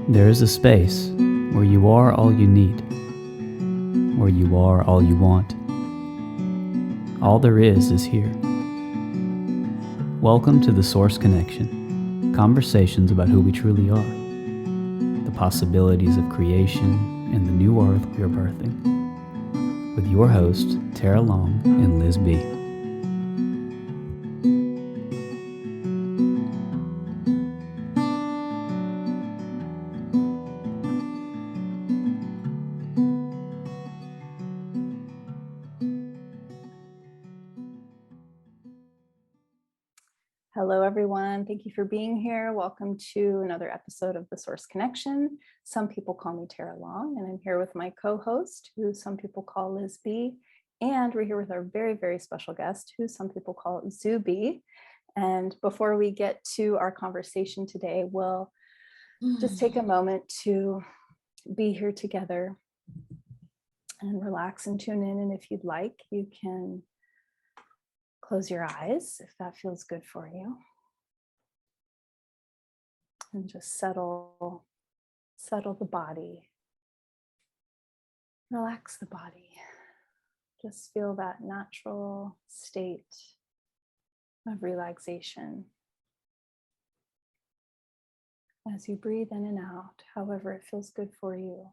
There is a space where you are all you need, where you are all you want. All there is here. Welcome to the Source Connection, conversations about who we truly are, the possibilities of creation and the new earth we are birthing, with your hosts, Tara Long and Liz B. Hello, everyone. Thank you for being here. Welcome to another episode of The Source Connection. Some people call me Tara Long, and I'm here with my co-host, who some people call Liz B. And we're here with our very, very special guest, who some people call Zuby. And before we get to our conversation today, we'll just take a moment to be here together and relax and tune in. And if you'd like, you can close your eyes if that feels good for you. And just settle the body. Relax the body. Just feel that natural state of relaxation as you breathe in and out, however it feels good for you.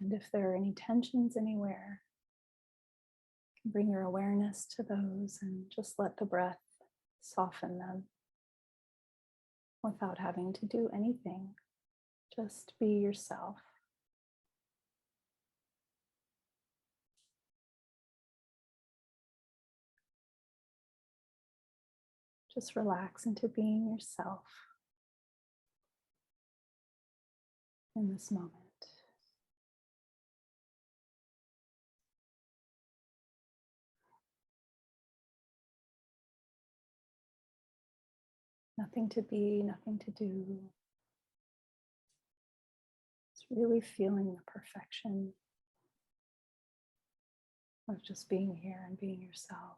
And if there are any tensions anywhere, you can bring your awareness to those and just let the breath soften them without having to do anything. Just be yourself. Just relax into being yourself in this moment. Nothing to be, nothing to do. It's really feeling the perfection of just being here and being yourself.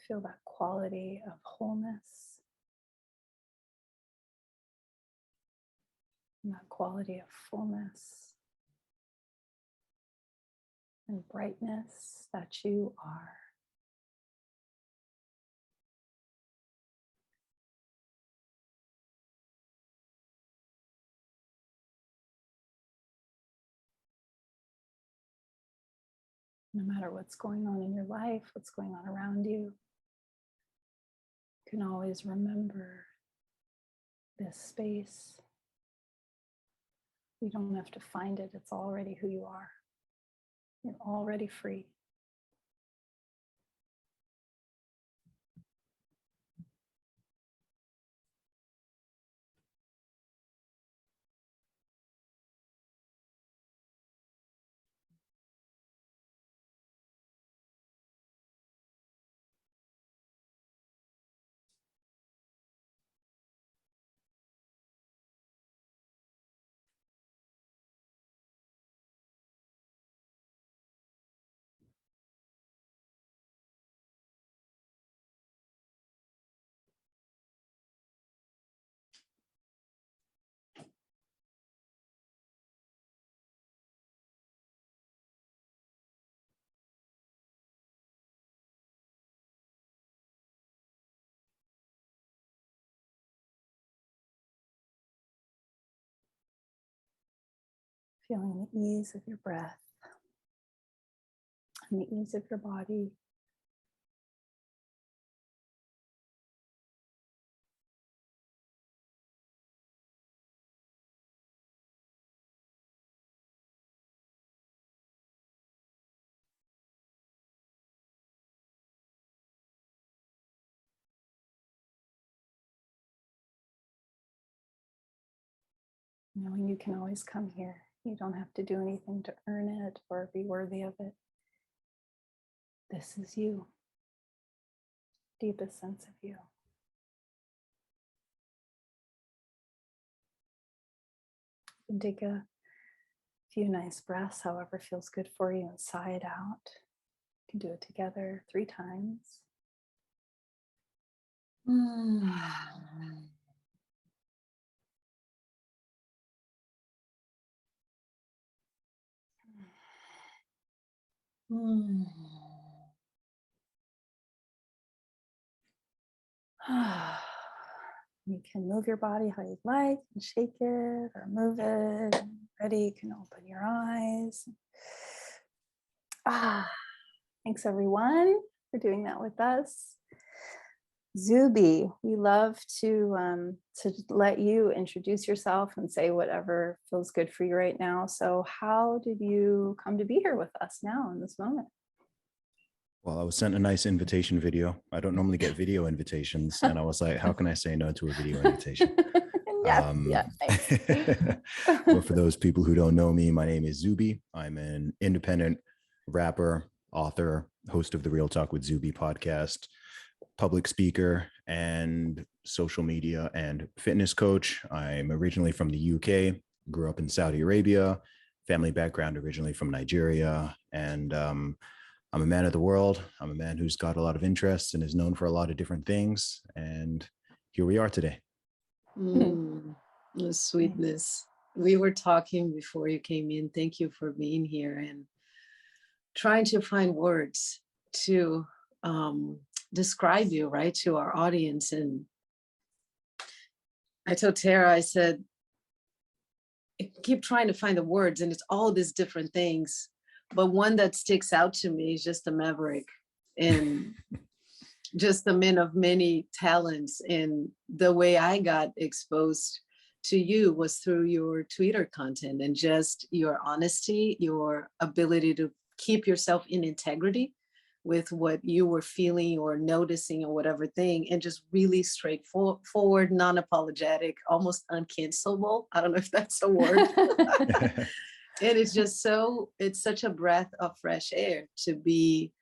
Feel that quality of wholeness and that quality of fullness and brightness that you are. No matter what's going on in your life, what's going on around you, you can always remember this space. You don't have to find it. It's already who you are. You're already free. Feeling the ease of your breath and the ease of your body. Knowing you can always come here. You don't have to do anything to earn it or be worthy of it. This is you. Deepest sense of you. And take a few nice breaths, however feels good for you, and sigh it out. You can do it together 3 times. You can move your body how you'd like and shake it or move it. Ready, you can open your eyes. Thanks everyone for doing that with us. Zuby, we love to let you introduce yourself and say whatever feels good for you right now. So how did you come to be here with us now in this moment? Well, I was sent a nice invitation video. I don't normally get video invitations. And I was like, how can I say no to a video invitation? Well, for those people who don't know me, my name is Zuby. I'm an independent rapper, author, host of the Real Talk with Zuby podcast, public speaker, and social media and fitness coach. I'm originally from the UK, grew up in Saudi Arabia, family background originally from Nigeria, and I'm a man of the world. I'm a man who's got a lot of interests and is known for a lot of different things. And here we are today. The sweetness. We were talking before you came in. Thank you for being here and trying to find words to describe you, right, to our audience. And I told Tara, I said, I keep trying to find the words, and it's all these different things. But one that sticks out to me is just a maverick and just a man of many talents. And the way I got exposed to you was through your Twitter content and just your honesty, your ability to keep yourself in integrity with what you were feeling or noticing or whatever thing, and just really straightforward, non-apologetic, almost uncancelable. I don't know if that's a word. And it's just it's such a breath of fresh air to be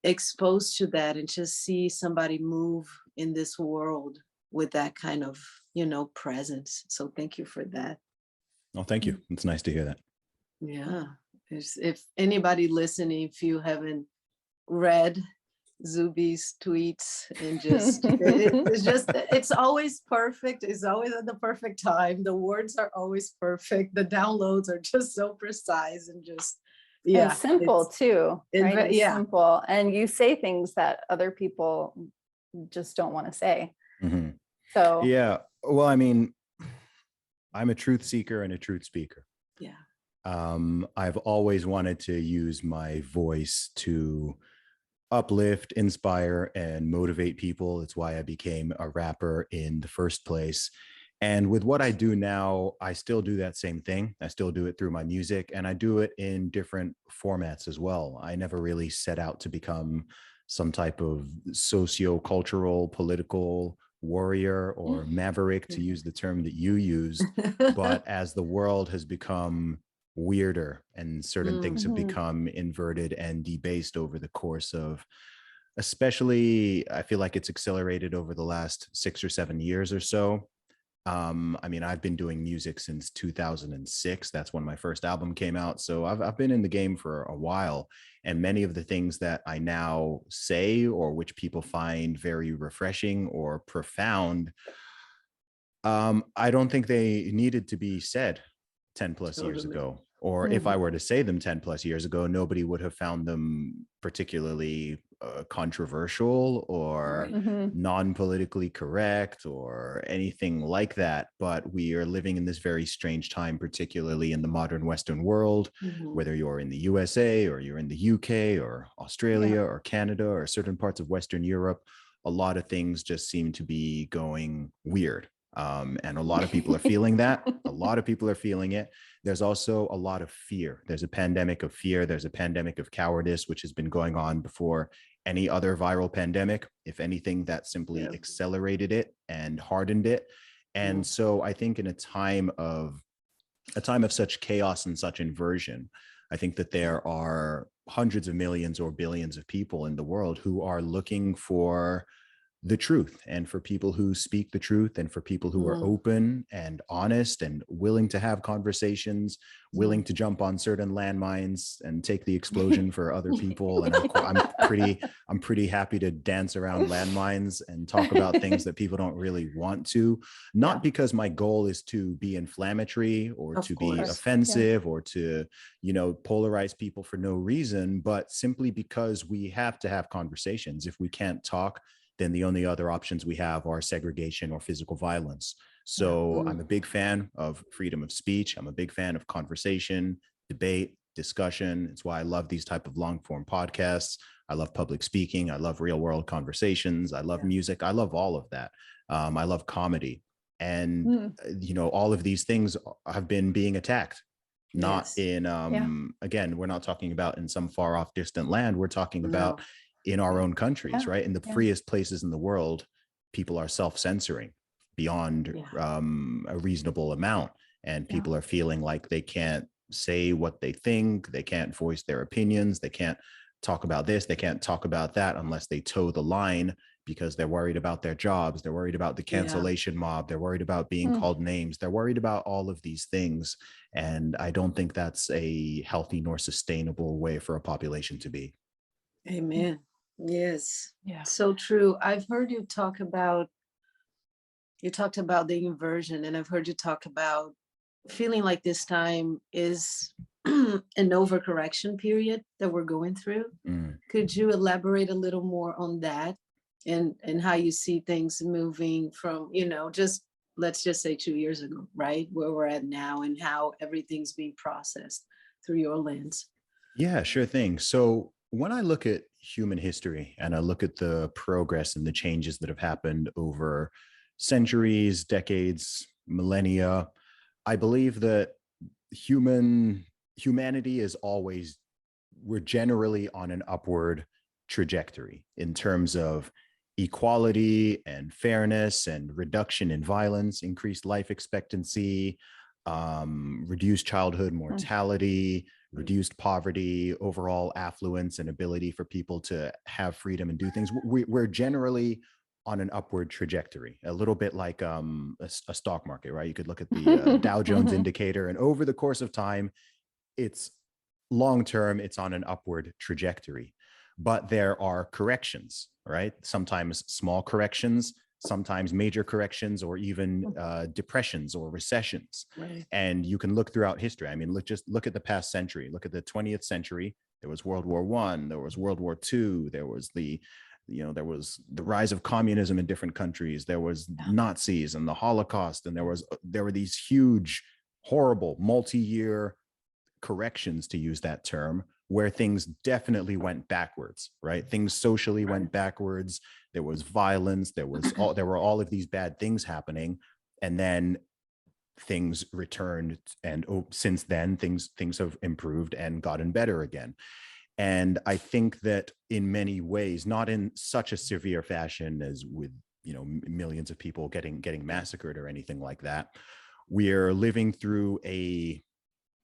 exposed to that and just see somebody move in this world with that kind of, presence. So thank you for that. Oh, thank you. It's nice to hear that. Yeah. If anybody listening, if you haven't read Zuby's tweets and it's always perfect. It's always at the perfect time. The words are always perfect. The downloads are just so precise and just and simple too, right? Simple, and you say things that other people just don't want to say. Mm-hmm. So yeah, well, I mean, I'm a truth seeker and a truth speaker. Yeah. I've always wanted to use my voice to uplift, inspire, and motivate people. It's why I became a rapper in the first place. And with what I do now, I still do that same thing. I still do it through my music, and I do it in different formats as well. I never really set out to become some type of socio-cultural, political warrior or maverick, to use the term that you used. But as the world has become weirder and certain things have become inverted and debased over the course of, especially, I feel like it's accelerated over the last 6 or 7 years or so. I mean, I've been doing music since 2006. That's when my first album came out. So I've been in the game for a while. And many of the things that I now say, or which people find very refreshing or profound, I don't think they needed to be said 10 plus years ago. Or if I were to say them 10 plus years ago, nobody would have found them particularly controversial or non-politically correct or anything like that. But we are living in this very strange time, particularly in the modern Western world, whether you're in the USA or you're in the UK or Australia or Canada or certain parts of Western Europe. A lot of things just seem to be going weird. And a lot of people are feeling that. A lot of people are feeling it. There's also a lot of fear. There's a pandemic of fear. There's a pandemic of cowardice, which has been going on before any other viral pandemic. If anything, that simply accelerated it and hardened it. And so I think in a time of such chaos and such inversion, I think that there are hundreds of millions or billions of people in the world who are looking for the truth, and for people who speak the truth, and for people who are open and honest and willing to have conversations, willing to jump on certain landmines and take the explosion for other people. And I'm pretty happy to dance around landmines and talk about things that people don't really want to, not because my goal is to be inflammatory or to be offensive or to, polarize people for no reason, but simply because we have to have conversations. If we can't talk, then the only other options we have are segregation or physical violence. So I'm a big fan of freedom of speech. I'm a big fan of conversation, debate, discussion. It's why I love these type of long form podcasts. I love public speaking. I love real world conversations. I love music. I love all of that. I love comedy. And, all of these things have been being attacked. Not in, again, we're not talking about in some far off distant land. We're talking about in our own countries, right? In the freest places in the world, people are self-censoring beyond a reasonable amount. And people are feeling like they can't say what they think. They can't voice their opinions. They can't talk about this. They can't talk about that unless they toe the line, because they're worried about their jobs. They're worried about the cancellation mob. They're worried about being called names. They're worried about all of these things. And I don't think that's a healthy nor sustainable way for a population to be. Amen. Yes. Yeah. So true. I've heard you talked about the inversion, and I've heard you talk about feeling like this time is an overcorrection period that we're going through. Could you elaborate a little more on that and how you see things moving from, let's just say 2 years ago, right? Where we're at now and how everything's being processed through your lens. Yeah, sure thing. So when I look at human history and I look at the progress and the changes that have happened over centuries, decades, millennia, I believe that humanity is always, we're generally on an upward trajectory in terms of equality and fairness and reduction in violence, increased life expectancy, reduced childhood mortality, reduced poverty, overall affluence, and ability for people to have freedom and do things. We're generally on an upward trajectory, a little bit like a stock market, right? You could look at the Dow Jones indicator, and over the course of time, it's long-term, it's on an upward trajectory. But there are corrections, right? Sometimes small corrections, sometimes major corrections, or even depressions or recessions. Right. And you can look throughout history. I mean, look at the past century. Look at the 20th century. There was World War I, there was World War II, there was the rise of communism in different countries, there was Nazis and the Holocaust, and there were these huge, horrible, multi-year corrections, to use that term, where things definitely went backwards, right? Things socially went backwards. There was violence. There were all of these bad things happening, and then things returned. And since then, things have improved and gotten better again. And I think that in many ways, not in such a severe fashion as with millions of people getting massacred or anything like that, we are living through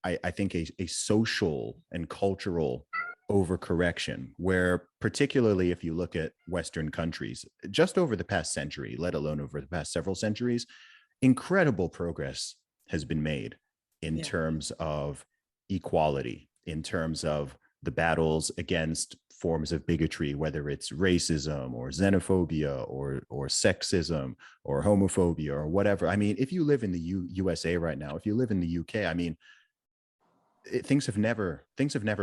I think a social and cultural overcorrection, where particularly if you look at Western countries, just over the past century, let alone over the past several centuries, incredible progress has been made in terms of equality, in terms of the battles against forms of bigotry, whether it's racism or xenophobia or sexism or homophobia or whatever. I mean, if you live in the USA right now, if you live in the UK, I mean, things have never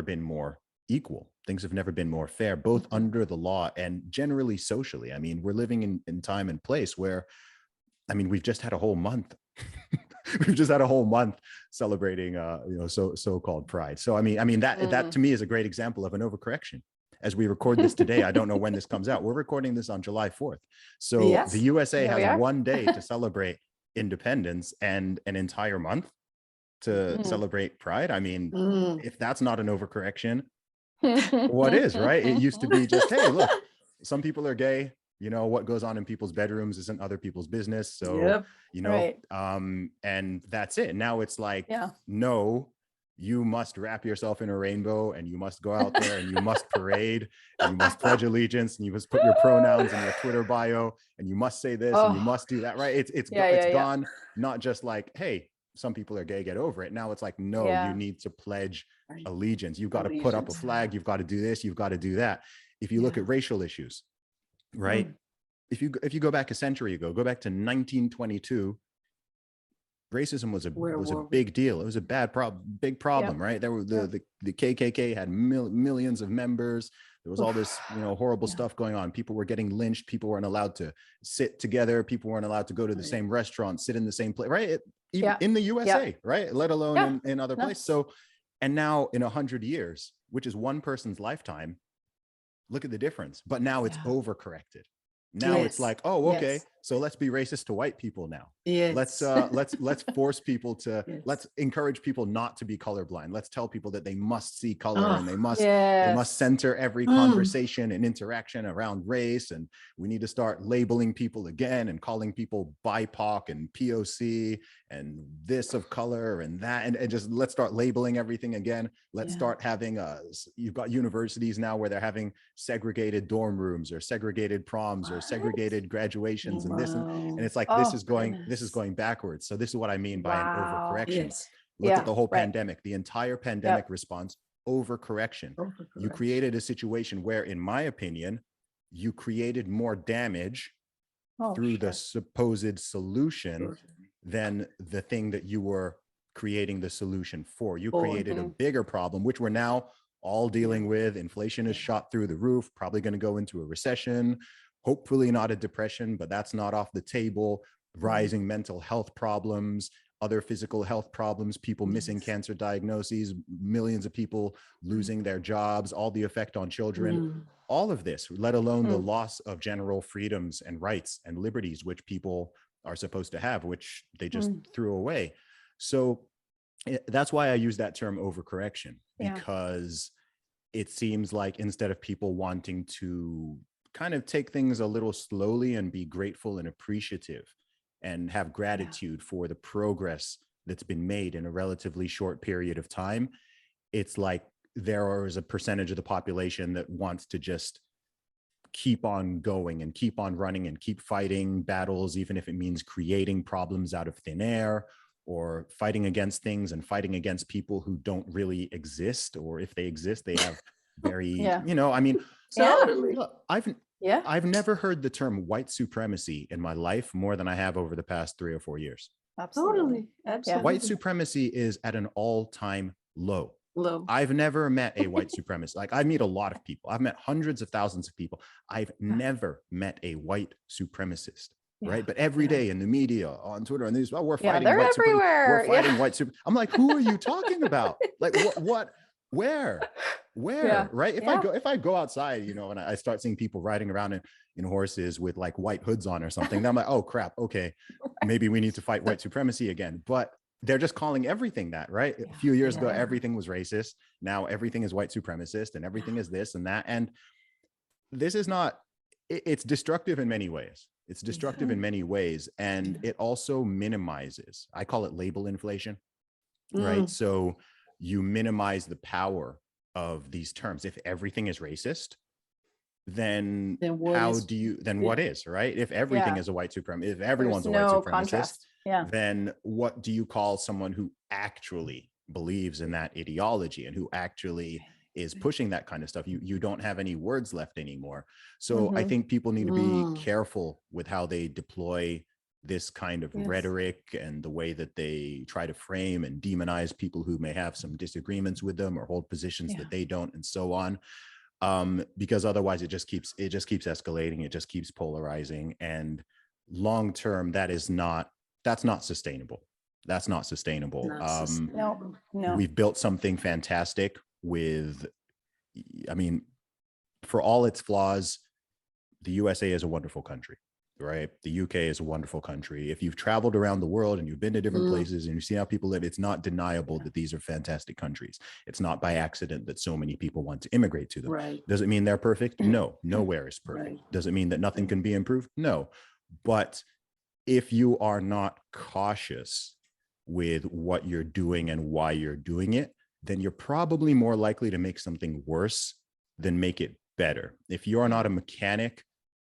been more equal. Things have never been more fair, both under the law and generally socially. I mean, we're living in time and place where, I mean, we've just had a whole month. We've just had a whole month celebrating, so-called Pride. So, I mean that to me is a great example of an overcorrection. As we record this today, I don't know when this comes out. We're recording this on July 4th. So the USA has one day to celebrate independence and an entire month to celebrate Pride. I mean, if that's not an overcorrection, what is, right? It used to be just, hey, look, some people are gay. What goes on in people's bedrooms isn't other people's business. So, and that's it. Now it's like, no, you must wrap yourself in a rainbow and you must go out there and you must parade and you must pledge allegiance and you must put your pronouns in your Twitter bio and you must say this and you must do that, right? It's gone, not just like, hey, some people are gay, get over it. Now it's like, no, you need to pledge allegiance. You've got to put up a flag. You've got to do this. You've got to do that. If you look at racial issues, right? If you go back a century ago, go back to 1922, racism was a big deal. It was a big problem, right? There were the KKK had millions of members. There was all this, horrible stuff going on. People were getting lynched. People weren't allowed to sit together. People weren't allowed to go to the same restaurant, sit in the same place, right? Even in the USA, right? Let alone in other places. So, and now in 100 years, which is one person's lifetime, look at the difference. But now it's overcorrected. Now it's like, oh, okay, so let's be racist to white people now. Let's force people to, let's encourage people not to be colorblind. Let's tell people that they must see color and they must center every conversation and interaction around race. And we need to start labeling people again and calling people BIPOC and POC and this of color and that, and just let's start labeling everything again. Let's start having you've got universities now where they're having segregated dorm rooms or segregated proms or segregated graduations and this and it's like this is going backwards. So this is what I mean by an overcorrection. Look at the whole pandemic, the entire pandemic response, overcorrection. You created a situation where, in my opinion, you created more damage through the supposed solution than the thing that you were creating the solution for. You created a bigger problem, which we're now all dealing with. Inflation is shot through the roof, probably going to go into a recession, hopefully not a depression, but that's not off the table. Rising mental health problems, other physical health problems, people missing cancer diagnoses, millions of people losing their jobs, all the effect on children, all of this, let alone the loss of general freedoms and rights and liberties, which people are supposed to have, which they just threw away. So that's why I use that term overcorrection, because it seems like instead of people wanting to kind of take things a little slowly and be grateful and appreciative and have gratitude for the progress that's been made in a relatively short period of time, it's like there is a percentage of the population that wants to just keep on going and keep on running and keep fighting battles, even if it means creating problems out of thin air or fighting against things and fighting against people who don't really exist, or if they exist, they have very, I mean, look, I've never heard the term white supremacy in my life more than I have over the past 3 or 4 years. Absolutely. White supremacy is at an all-time low. I've never met a white supremacist. Like, I meet a lot of people. I've met hundreds of thousands of people. I've never met a white supremacist. Right. But every day in the media, on Twitter, and these, we're fighting white supremacy. We're fighting white supremacy. I'm like, who are you talking about? Like, what, where, right? If I go outside, and I start seeing people riding around in horses with like white hoods on or something, then I'm like, oh crap. Okay. Maybe we need to fight white supremacy again. But they're just calling everything that, right? A few years ago, everything was racist. Now everything is white supremacist and everything is this and that. And this is not, it's destructive in many ways. It's destructive in many ways. And it also minimizes, I call it label inflation, right? So you minimize the power of these terms. If everything is racist, then what is, right? If everything is a white supremacist, if everyone's a white supremacist, then what do you call someone who actually believes in that ideology and who actually is pushing that kind of stuff? You don't have any words left anymore. So I think people need to be careful with how they deploy this kind of rhetoric and the way that they try to frame and demonize people who may have some disagreements with them or hold positions that they don't, and so on. Because otherwise it just keeps escalating. It just keeps polarizing, and long term that's not sustainable. That's not sustainable. No. We've built something fantastic with, I mean, for all its flaws, the USA is a wonderful country, right? The UK is a wonderful country. If you've traveled around the world and you've been to different places and you see how people live, it's not deniable that these are fantastic countries. It's not by accident that so many people want to immigrate to them. Right. Does it mean they're perfect? No, nowhere is perfect. Right. Does it mean that nothing can be improved? No. But if you are not cautious with what you're doing and why you're doing it, then you're probably more likely to make something worse than make it better. If you're not a mechanic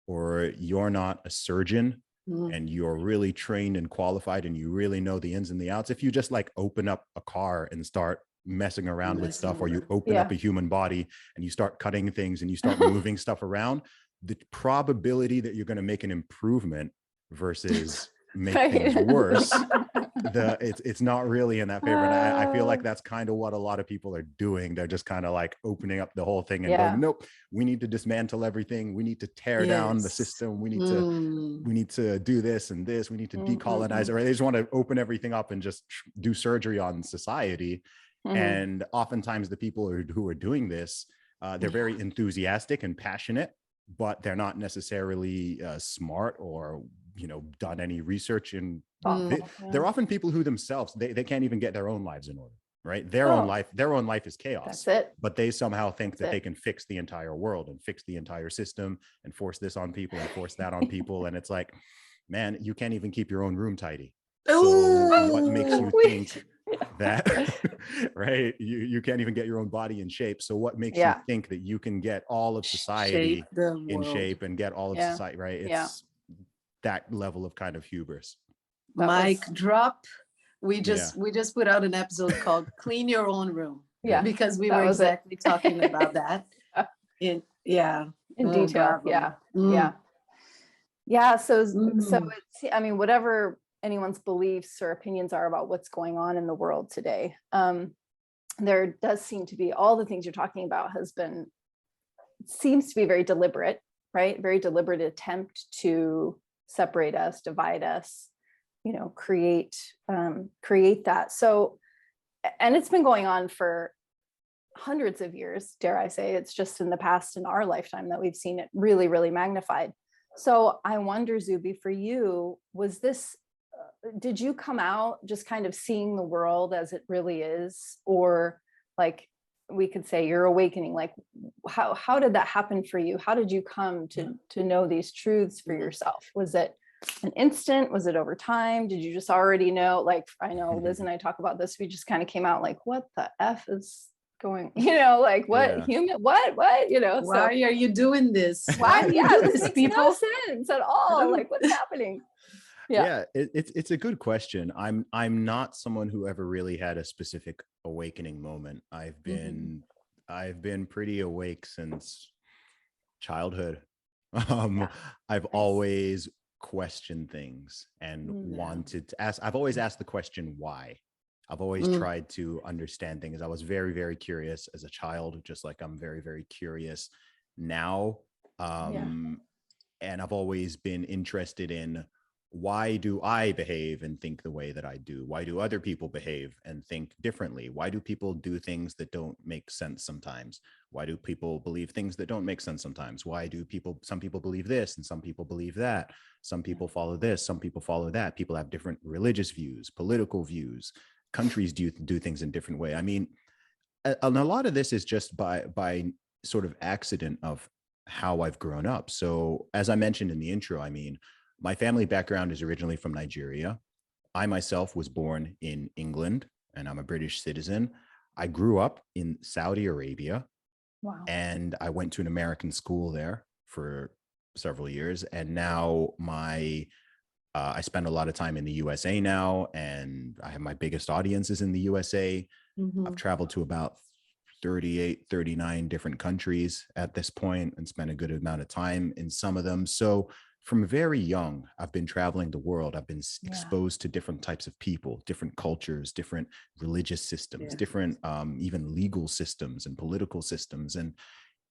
or you're not a surgeon, and you're really trained and qualified and you really know the ins and the outs, if you just like open up a car and start messing around with stuff, or you open up a human body and you start cutting things and you start moving stuff around, the probability that you're going to make an improvement versus make things worse, it's not really in that favor. And I feel like that's kind of what a lot of people are doing. They're just kind of like opening up the whole thing and going, nope, we need to dismantle everything. We need to tear down the system. We need to do this and this. We need to decolonize it. Right? They just want to open everything up and just do surgery on society. And oftentimes the people who are doing this, they're very enthusiastic and passionate, but they're not necessarily smart or done any research in they're often people who themselves they can't even get their own lives in order, right? Their own life is chaos. That's it. But they somehow think that they can fix the entire world and fix the entire system and force this on people and force that on people. And it's like, man, you can't even keep your own room tidy. So what makes you think that right, you can't even get your own body in shape? So what makes you think that you can get all of society in shape and get all of society right? It's that level of kind of hubris. Mic drop. We just put out an episode called Clean Your Own Room, because we were exactly talking about that in detail. So it's, I mean, whatever anyone's beliefs or opinions are about what's going on in the world today, there does seem to be, all the things you're talking about seems to be very deliberate, right? Very deliberate attempt to separate us, divide us, create that. So, and it's been going on for hundreds of years, dare I say. It's just in the past, in our lifetime, that we've seen it really, really magnified. So I wonder, Zuby, for you, was this, did you come out just kind of seeing the world as it really is? Or like, we could say your awakening, like how did that happen for you? How did you come to know these truths for yourself? Was it an instant? Was it over time? Did you just already know? Like, I know Liz and I talk about this. We just kind of came out like, what the F is going, like what human, what, why are you doing this? Why? This makes no sense at all. Like, what's happening? It's a good question. I'm not someone who ever really had a specific awakening moment. I've been pretty awake since childhood. I've always questioned things and wanted to ask. I've always asked the question why. I've always tried to understand things. I was very, very curious as a child, just like I'm very, very curious now. And I've always been interested in, why do I behave and think the way that I do? Why do other people behave and think differently? Why do people do things that don't make sense sometimes? Why do people believe things that don't make sense sometimes? Why do some people believe this and some people believe that? Some people follow this, some people follow that. People have different religious views, political views. Countries do things in different way. I mean, a lot of this is just by sort of accident of how I've grown up. So as I mentioned in the intro, I mean, my family background is originally from Nigeria. I myself was born in England and I'm a British citizen. I grew up in Saudi Arabia. Wow. And I went to an American school there for several years. And now I spend a lot of time in the USA now, and I have my biggest audiences in the USA. I've traveled to about 38, 39 different countries at this point and spent a good amount of time in some of them. So from very young, I've been traveling the world. I've been exposed to different types of people, different cultures, different religious systems, different even legal systems and political systems. And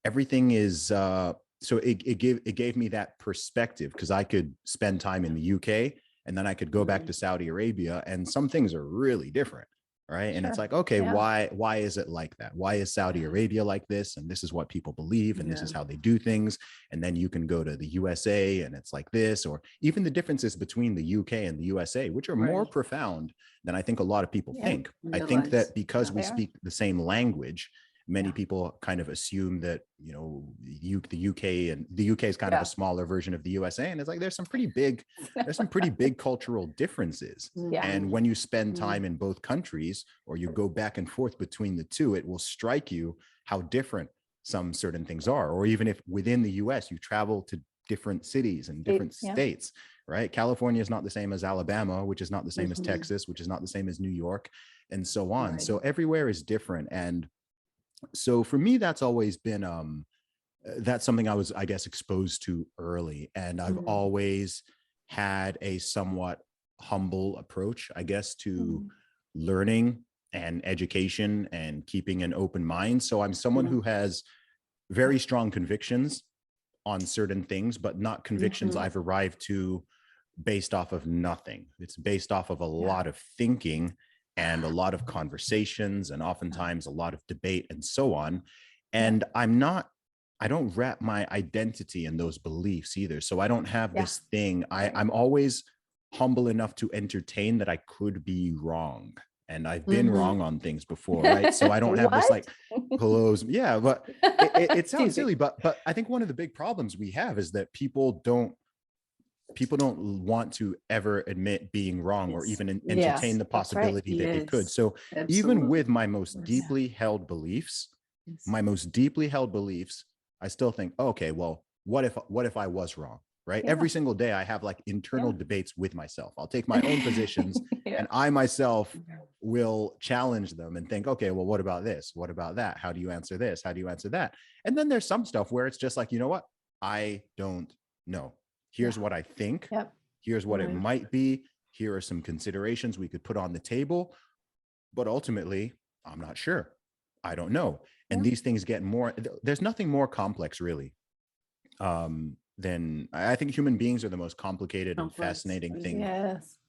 everything is, so it gave me that perspective, because I could spend time in the UK and then I could go back to Saudi Arabia, and some things are really different. Right. And it's like, okay, why is it like that? Why is Saudi Arabia like this? And this is what people believe, and this is how they do things. And then you can go to the USA and it's like this, or even the differences between the UK and the USA, which are more profound than I think a lot of people think. I think that because we speak the same language, Many people kind of assume that, you know, the UK is kind of a smaller version of the USA. And it's like, there's some pretty big cultural differences. Yeah. And when you spend time in both countries, or you go back and forth between the two, it will strike you how different some certain things are. Or even if within the US, you travel to different cities and different states, right? California is not the same as Alabama, which is not the same as Texas, which is not the same as New York, and so on. Right. So everywhere is different. And so for me, that's always been, that's something I was, I guess, exposed to early. And I've always had a somewhat humble approach, I guess, to learning and education and keeping an open mind. So I'm someone who has very strong convictions on certain things, but not convictions I've arrived to based off of nothing. It's based off of a lot of thinking and a lot of conversations, and oftentimes a lot of debate and so on. And I don't wrap my identity in those beliefs either. So I don't have this thing. I'm always humble enough to entertain that I could be wrong. And I've been wrong on things before, right? So I don't have this like close. Yeah, but it sounds silly, but I think one of the big problems we have is that people don't want to ever admit being wrong, or even entertain the possibility that it could. So even with my most deeply held beliefs, I still think, okay, well, what if I was wrong? Right? Every single day I have like internal debates with myself. I'll take my own positions and I myself will challenge them and think, okay, well, what about this? What about that? How do you answer this? How do you answer that? And then there's some stuff where it's just like, you know what? I don't know. Here's what I think. Here's what it might be. Here are some considerations we could put on the table. But ultimately, I'm not sure. I don't know. And these things get more, there's nothing more complex really than, I think human beings are the most complicated and fascinating thing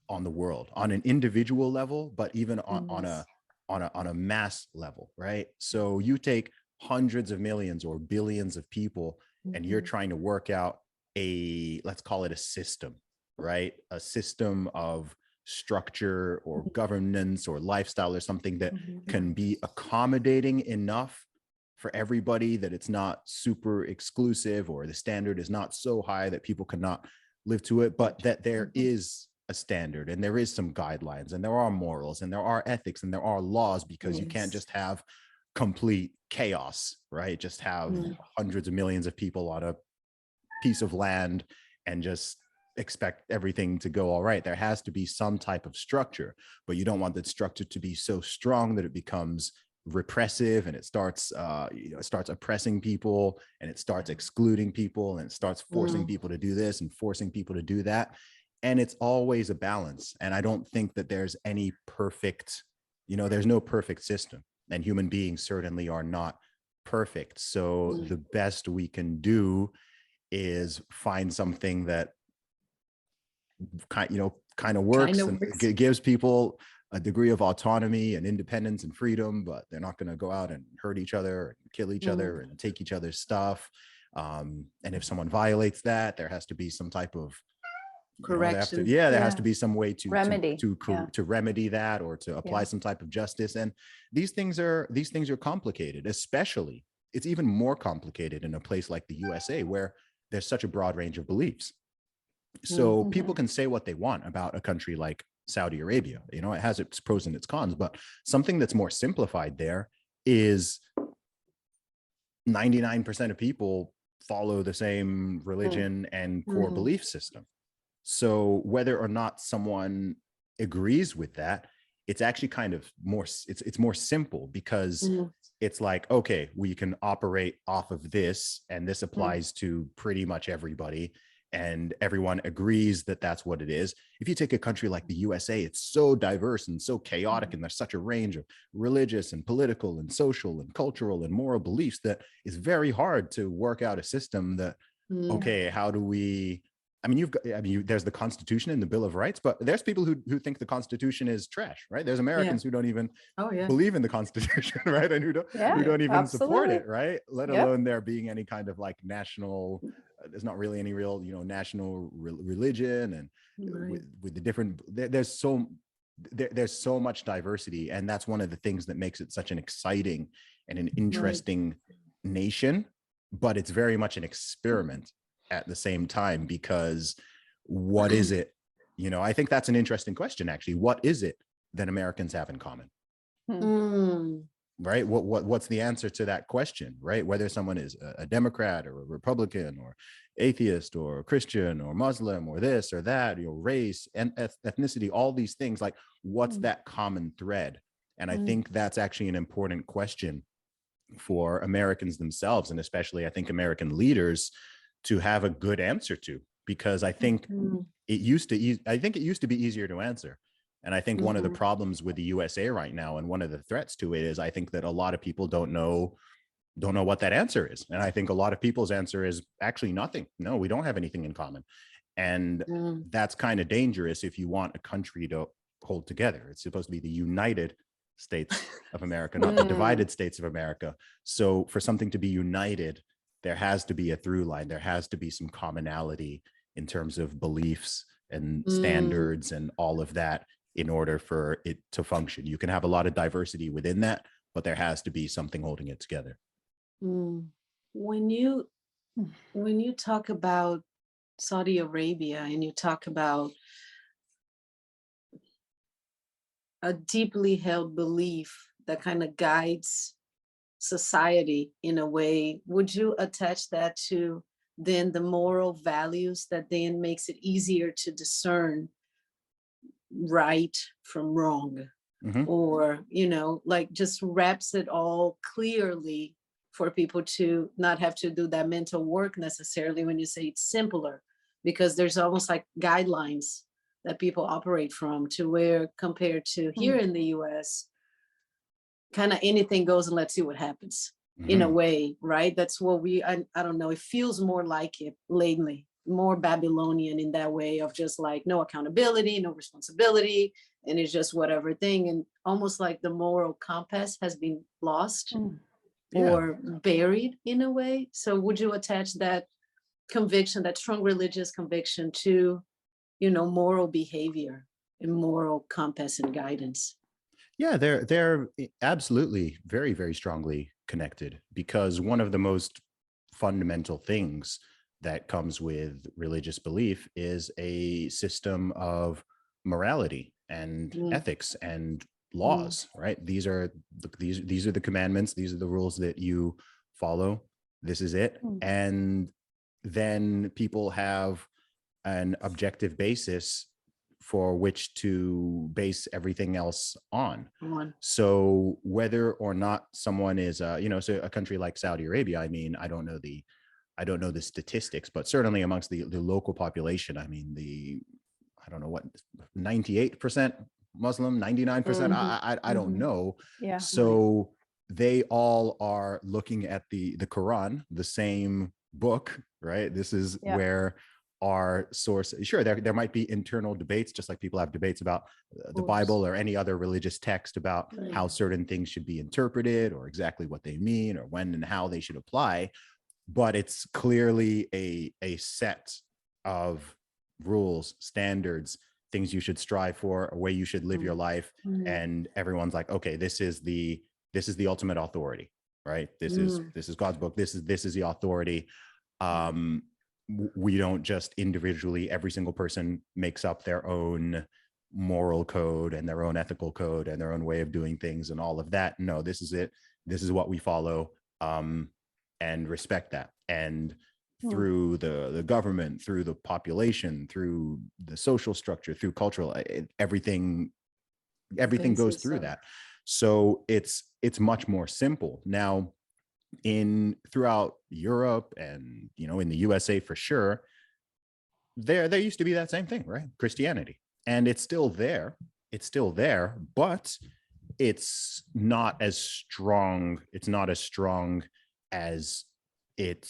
on the world, on an individual level, but even on a mass level, right? So you take hundreds of millions or billions of people and you're trying to work out let's call it a system, right? A system of structure or governance or lifestyle or something that can be accommodating enough for everybody, that it's not super exclusive, or the standard is not so high that people cannot live to it, but that there is a standard and there is some guidelines and there are morals and there are ethics and there are laws, because you can't just have complete chaos, right? Just have hundreds of millions of people on a piece of land and just expect everything to go all right. There has to be some type of structure, but you don't want that structure to be so strong that it becomes repressive and it starts oppressing people, and it starts excluding people, and it starts forcing people to do this and forcing people to do that. And it's always a balance. And I don't think that there's any perfect, there's no perfect system, and human beings certainly are not perfect. So the best we can do is find something that kind of works and gives people a degree of autonomy and independence and freedom, but they're not going to go out and hurt each other and kill each other and take each other's stuff. And if someone violates that, there has to be some type of correction. There has to be some way to remedy to remedy that, or to apply some type of justice. And these things are complicated. Especially, it's even more complicated in a place like the USA, where there's such a broad range of beliefs. So people can say what they want about a country like Saudi Arabia. It has its pros and its cons, but something that's more simplified there is 99% of people follow the same religion and core belief system. So whether or not someone agrees with that, it's actually kind of more, it's more simple, because it's like, okay, we can operate off of this, and this applies to pretty much everybody, and everyone agrees that that's what it is. If you take a country like the USA, it's so diverse and so chaotic, and there's such a range of religious and political and social and cultural and moral beliefs that it's very hard to work out a system that, okay, how do we, there's the Constitution and the Bill of Rights, but there's people who think the Constitution is trash, right? There's Americans who don't even believe in the Constitution, right? And who don't even support it, right? Let alone there being any kind of like national, there's not really any real, national religion, and with the different, there's so much diversity. And that's one of the things that makes it such an exciting and an interesting nation, but it's very much an experiment at the same time, because what is it? I think that's an interesting question, actually. What is it that Americans have in common? Right? What's the answer to that question, right? Whether someone is a Democrat or a Republican or atheist or Christian or Muslim or this or that, race and ethnicity, all these things, like what's that common thread? And I think that's actually an important question for Americans themselves, and especially I think American leaders, to have a good answer to, because I think it used to be easier to answer. And I think one of the problems with the USA right now, and one of the threats to it, is I think that a lot of people don't know what that answer is. And I think a lot of people's answer is actually nothing. No, we don't have anything in common. And that's kind of dangerous if you want a country to hold together. It's supposed to be the United States of America, not the divided states of America. So for something to be united, there has to be a through line. There has to be some commonality in terms of beliefs and standards and all of that in order for it to function. You can have a lot of diversity within that, but there has to be something holding it together. When you talk about Saudi Arabia and you talk about a deeply held belief that kind of guides society in a way, would you attach that to then the moral values that then makes it easier to discern right from wrong? Or, like just wraps it all clearly for people to not have to do that mental work necessarily when you say it's simpler, because there's almost like guidelines that people operate from, to where compared to here in the US, kind of anything goes and let's see what happens in a way, right? That's what I don't know, it feels more like it lately, more Babylonian in that way of just like no accountability, no responsibility, and it's just whatever thing. And almost like the moral compass has been lost or buried in a way. So would you attach that conviction, that strong religious conviction, to moral behavior and moral compass and guidance? Yeah, they're absolutely very, very strongly connected, because one of the most fundamental things that comes with religious belief is a system of morality and ethics and laws, right? These are the commandments. These are the rules that you follow. This is it. And then people have an objective basis for which to base everything else on. So whether or not someone is, so a country like Saudi Arabia, I mean, I don't know the statistics, but certainly amongst the local population, I mean, I don't know what, 98% Muslim, 99%, I don't know. Yeah. So they all are looking at the Quran, the same book, right? This is where our source, sure, there might be internal debates, just like people have debates about the Bible or any other religious text about how certain things should be interpreted or exactly what they mean or when and how they should apply. But it's clearly a set of rules, standards, things you should strive for, a way you should live your life. And everyone's like, okay, this is the ultimate authority, right? This is God's book. This is the authority. We don't just individually, every single person makes up their own moral code and their own ethical code and their own way of doing things and all of that. No, this is it. This is what we follow, and respect that. And through the government, through the population, through the social structure, through cultural, everything goes through that. So it's much more simple. Now, throughout Europe and in the USA for sure, there used to be that same thing, right? Christianity, and it's still there, but it's not as strong. It's not as strong as it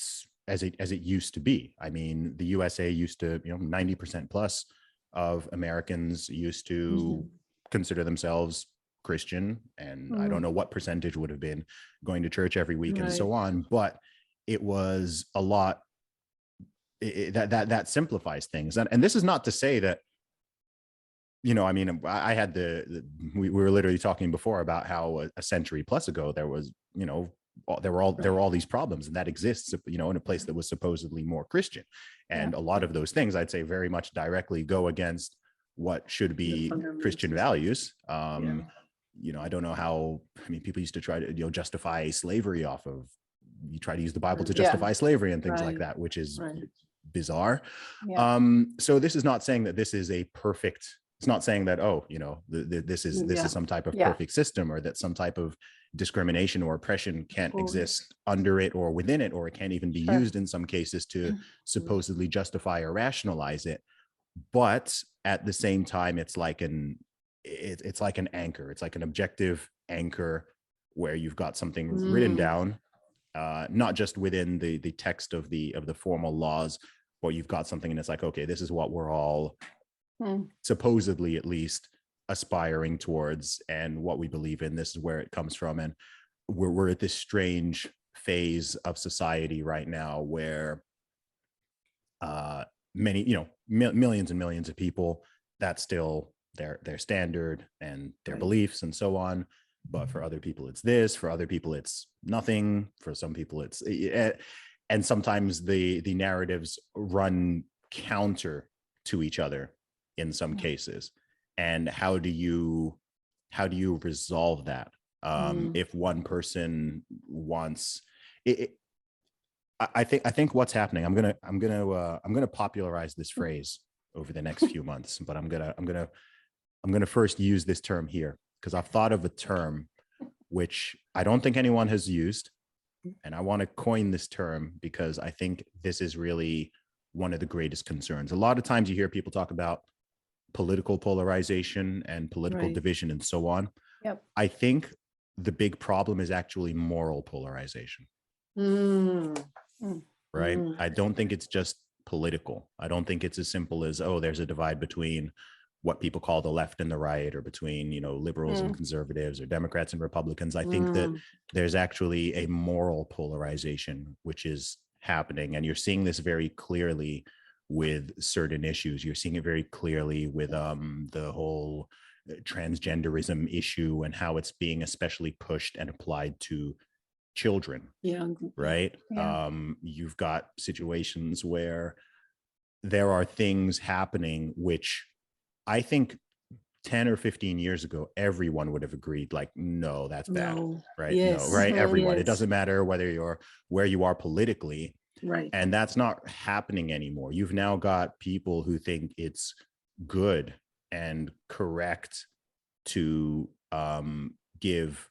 used to be. I mean, the USA used to, 90% plus of Americans used to consider themselves Christian, and I don't know what percentage would have been going to church every week and so on, but it was a lot. That simplifies things. And this is not to say that you know, I mean, I had we were literally talking before about how a century plus ago there was, you know, there were all these problems, and that exists, you know, in a place that was supposedly more Christian, and a lot of those things I'd say very much directly go against what should be Christian values. You know, I don't know how, I mean, people used to try to, you know, justify slavery off of, you try to use the Bible to justify slavery and things like that, which is bizarre. So this is not saying that this is a perfect, it's not saying that, oh, you know, this is some type of perfect system, or that some type of discrimination or oppression can't exist under it or within it, or it can't even be used in some cases to supposedly justify or rationalize it. But at the same time, it's like an anchor. It's like an objective anchor where you've got something written down, not just within the text of the formal laws, but you've got something and it's like, okay, this is what we're all supposedly at least aspiring towards, and what we believe in. This is where it comes from. And we're at this strange phase of society right now where many, you know, millions and millions of people, that's still their standard and their beliefs and so on. But for other people it's this, for other people it's nothing, for some people it's, and sometimes the narratives run counter to each other in some cases. And how do you resolve that? If one person wants it, I think what's happening, I'm gonna popularize this phrase over the next few months, but I'm gonna first use this term here, because I've thought of a term which I don't think anyone has used, and I want to coin this term because I think this is really one of the greatest concerns. A lot of times you hear people talk about political polarization and political division and so on. I think the big problem is actually moral polarization. Right? I don't think it's just political. I don't think it's as simple as, oh, there's a divide between what people call the left and the right, or between, you know, liberals and conservatives, or Democrats and Republicans. I think that there's actually a moral polarization which is happening, and you're seeing this very clearly with certain issues. You're seeing it very clearly with the whole transgenderism issue, and how it's being especially pushed and applied to children. Right. You've got situations where there are things happening which I think 10 or 15 years ago everyone would have agreed, like, no, that's bad. Right. No, right. Everyone. It doesn't matter whether where you are politically. Right. And that's not happening anymore. You've now got people who think it's good and correct to give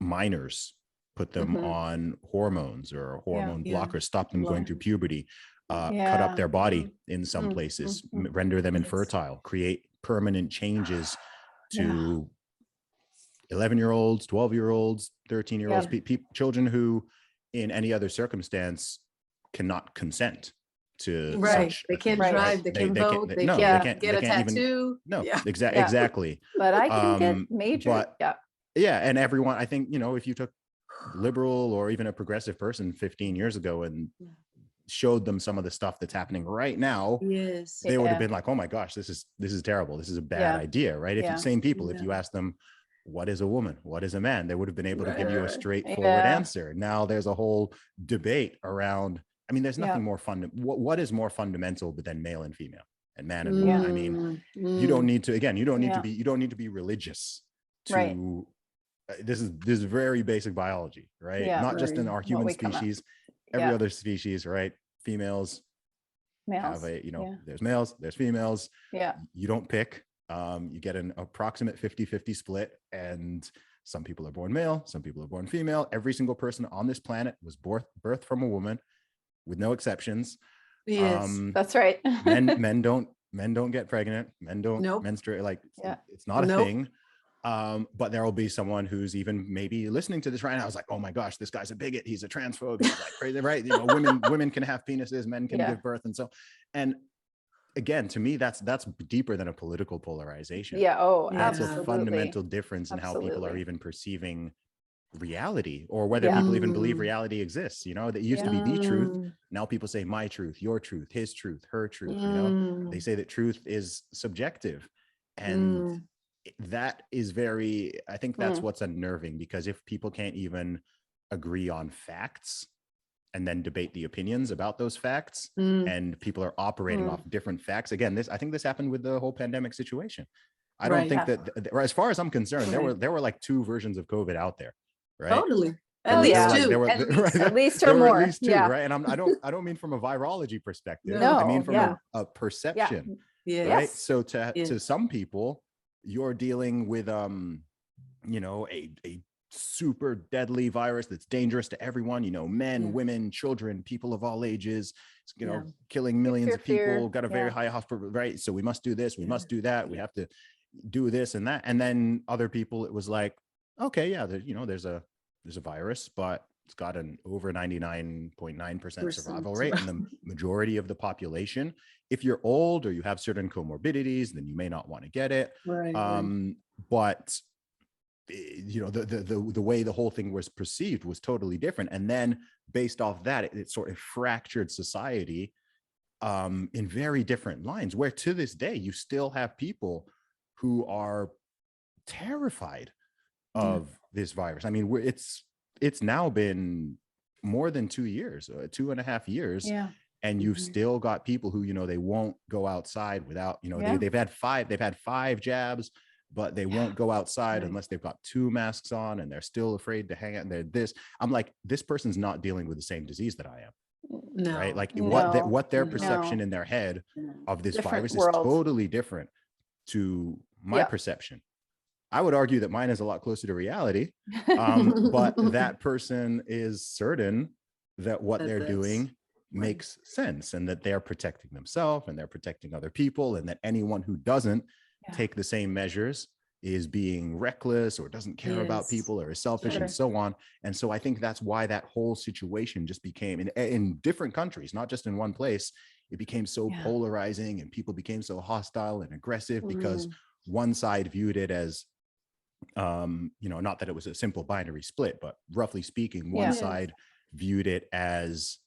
minors, put them on hormones or hormone blockers, stop them going through puberty, cut up their body in some places, render them infertile, create permanent changes to 11-year-olds, 12-year-olds, 13-year-olds, children who in any other circumstance cannot consent to such. They can't drive, they can't vote, they can't get a tattoo. Exactly. But I can get major. And everyone, I think, you know, if you took liberal or even a progressive person 15 years ago and showed them some of the stuff that's happening right now, they would have been like, oh my gosh, this is terrible, this is a bad idea, right? If same people, if you ask them, what is a woman, what is a man, they would have been able to give you a straightforward answer. Now there's a whole debate around, I mean, there's nothing more what is more fundamental than male and female and man and woman? I mean, you don't need to, again, you don't need to be religious to this is very basic biology, right? Not just in our human species, every other species, right? Females have a, you know, there's males, there's females. You don't pick. You get an approximate 50-50 split, and some people are born male, some people are born female. Every single person on this planet was birthed from a woman, with no exceptions. That's right. men don't get pregnant. Men don't menstruate. Like it's not a thing. But there will be someone who's even maybe listening to this right now. I was like, oh my gosh, this guy's a bigot. He's a transphobe. He's like crazy, right? You know, women can have penises, men can give birth, and so. And again, to me, that's deeper than a political polarization. That's absolutely. A fundamental difference in how people are even perceiving reality, or whether Yeah. people even believe reality exists. You know, that used to be the truth. Mm. Now people say my truth, your truth, his truth, her truth. You know, they Mm. say that truth is subjective. And Mm. that is very, I think that's Mm. what's unnerving, because if people can't even agree on facts and then debate the opinions about those facts, Mm. and people are operating Mm. off different facts. Again, I think this happened with the whole pandemic situation. I don't Right. think that, or as far as I'm concerned, Right. there were like 2 versions of COVID out there, right? Totally. Oh, yeah. There were At least. At least or there were more. at least 2, Yeah. right? And I don't mean from a virology perspective. No. I mean from Yeah. a perception, Yeah. right? Yes. So to Yes. some people, you're dealing with you know, a super deadly virus that's dangerous to everyone, you know, men, Yeah. women, children, people of all ages, you know, Yeah. killing millions of people, fear. got a very Yeah. high hospital, right? So we must do this, we Yeah. must do that, we Yeah. have to do this and that. And then other people, it was like, okay, yeah, you know, there's a virus, but it's got an over 99.9% survival rate. And the majority of the population, if you're old or you have certain comorbidities, then you may not want to get it. Right. But you know, the way the whole thing was perceived was totally different. And then based off that, it sort of fractured society in very different lines, where to this day you still have people who are terrified of this virus. I mean, it's now been more than 2 years, 2.5 years. Yeah. And you've still got people who, you know, they won't go outside without, you know, Yeah. they've had 5 jabs, but they won't go outside Right. unless they've got 2 masks on, and they're still afraid to hang out. And they're this. I'm like, this person's not dealing with the same disease that I am. No. Right? Like No. what their No. perception in their head of this Different virus world. is totally different to my Yeah. perception. I would argue that mine is a lot closer to reality, but that person is certain that what they're doing makes sense, and that they're protecting themselves and they're protecting other people, and that anyone who doesn't take the same measures is being reckless or doesn't care about people or is selfish and so on. And so I think that's why that whole situation just became in different countries, not just in one place, it became so polarizing, and people became so hostile and aggressive because one side viewed it as you know, not that it was a simple binary split, but roughly speaking, one side viewed it as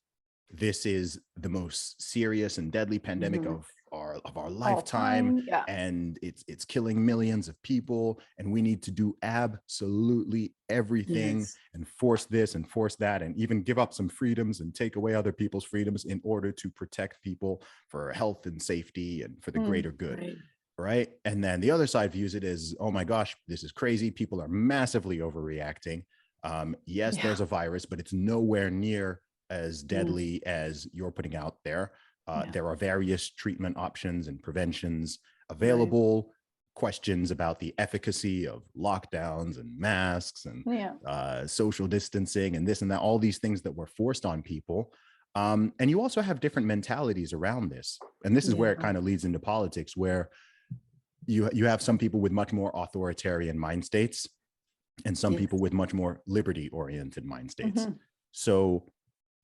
this is the most serious and deadly pandemic of our lifetime, and it's killing millions of people, and we need to do absolutely everything and force this and force that, and even give up some freedoms and take away other people's freedoms in order to protect people for health and safety and for the greater good. Right. And then the other side views it as, oh my gosh, this is crazy. People are massively overreacting. Yes, there's a virus, but it's nowhere near as deadly as you're putting out there. There are various treatment options and preventions available. Questions about the efficacy of lockdowns and masks and social distancing and this and that, all these things that were forced on people. And you also have different mentalities around this. And this is where it kind of leads into politics, where you have some people with much more authoritarian mind states and some people with much more liberty oriented mind states. So,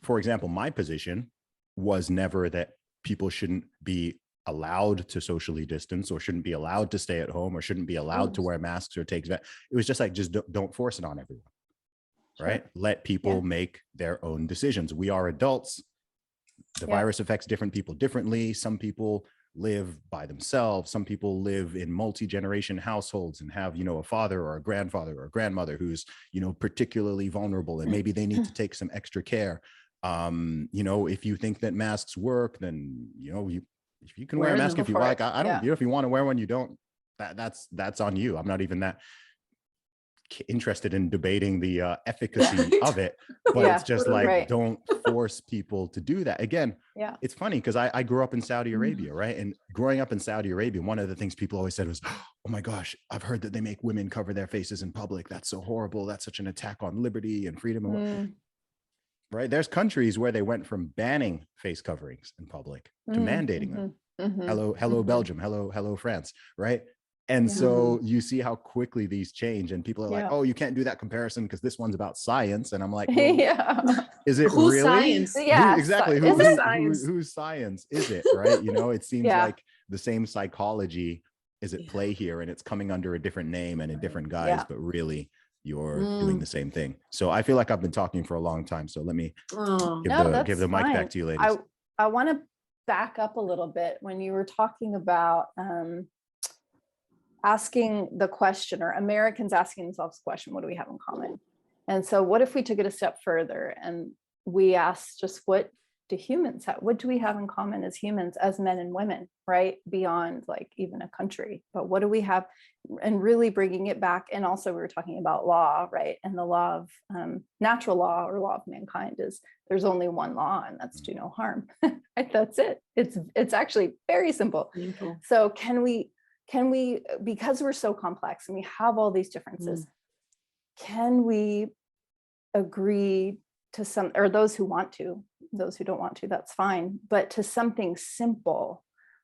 for example, my position was never that people shouldn't be allowed to socially distance or shouldn't be allowed to stay at home or shouldn't be allowed to wear masks or take, it was just like, just don't force it on everyone, right? Let people make their own decisions. We are adults. The virus affects different people differently. Some people live by themselves. Some people live in multi-generation households and have, you know, a father or a grandfather or a grandmother who's, you know, particularly vulnerable, and maybe they need to take some extra care. You know, if you think that masks work, then, you know, if you can wear a mask if you like. I don't, you know, if you want to wear one, you don't, that's on you. I'm not even that interested in debating the efficacy of it, but it's just like, don't force people to do that. Again, it's funny because I grew up in Saudi Arabia, right? And growing up in Saudi Arabia, one of the things people always said was, oh my gosh, I've heard that they make women cover their faces in public. That's so horrible. That's such an attack on liberty and freedom. Right? There's countries where they went from banning face coverings in public to mandating them. Hello, Belgium. Hello, France. Right? And so you see how quickly these change, and people are like, oh, you can't do that comparison because this one's about science. And I'm like, well, is it whose really? Science? Exactly. Whose science is it? Right? You know, it seems like the same psychology is at play here, and it's coming under a different name and a different guise, but really you're doing the same thing. So I feel like I've been talking for a long time. So let me give the mic back to you, ladies. I want to back up a little bit when you were talking about asking the question, or Americans asking themselves the question, what do we have in common? And so what if we took it a step further and we asked just what do humans have? What do we have in common as humans, as men and women, right? Beyond like even a country, but what do we have? And really bringing it back. And also we were talking about law, right? And the law of natural law, or law of mankind, is there's only one law, and that's do no harm. That's it. It's actually very simple. So can we, because we're so complex and we have all these differences, can we agree to some, or those who want to, those who don't want to, that's fine, but to something simple,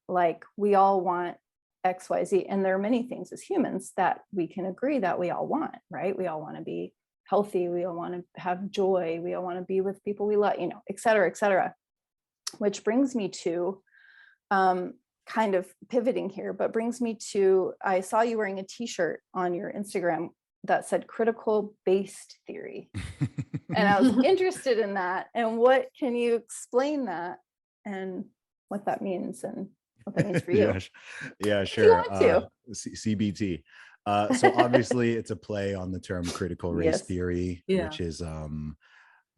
like we all want XYZ. And there are many things as humans that we can agree that we all want, right? We all want to be healthy. We all want to have joy. We all want to be with people we love, et cetera, et cetera. Which brings me to kind of pivoting here, but brings me to, I saw you wearing a t-shirt on your Instagram that said critical based theory. And I was interested in that. And what can you explain that and what that means and what that means for you? Yeah, sure. CBT. So obviously it's a play on the term critical race theory, which is, I'm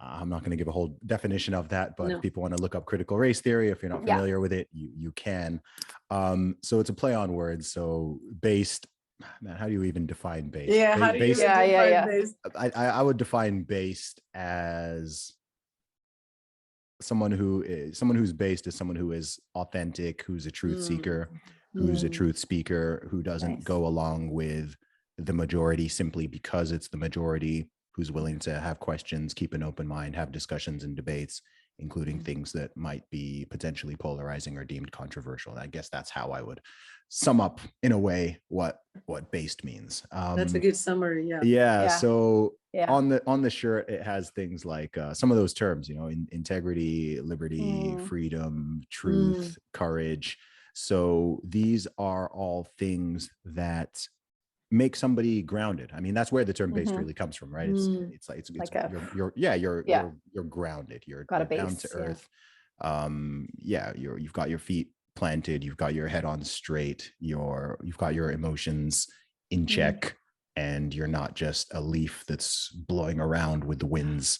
not going to give a whole definition of that, but if people want to look up critical race theory, if you're not familiar with it, you can. So it's a play on words. So based, man, how do you even define based? Yeah, how do you define based? I would define based as someone who's based is someone who is authentic, who's a truth seeker, who's a truth speaker, who doesn't go along with the majority simply because it's the majority, who's willing to have questions, keep an open mind, have discussions and debates, including things that might be potentially polarizing or deemed controversial. I guess that's how I would sum up in a way what based means. That's a good summary. So on the shirt, it has things like some of those terms, integrity, liberty, freedom, truth, courage. So these are all things that make somebody grounded. I mean, that's where the term based really comes from, right? It's you're grounded, you're down to earth. You've got your feet planted, you've got your head on straight, you've got your emotions in check, and you're not just a leaf that's blowing around with the winds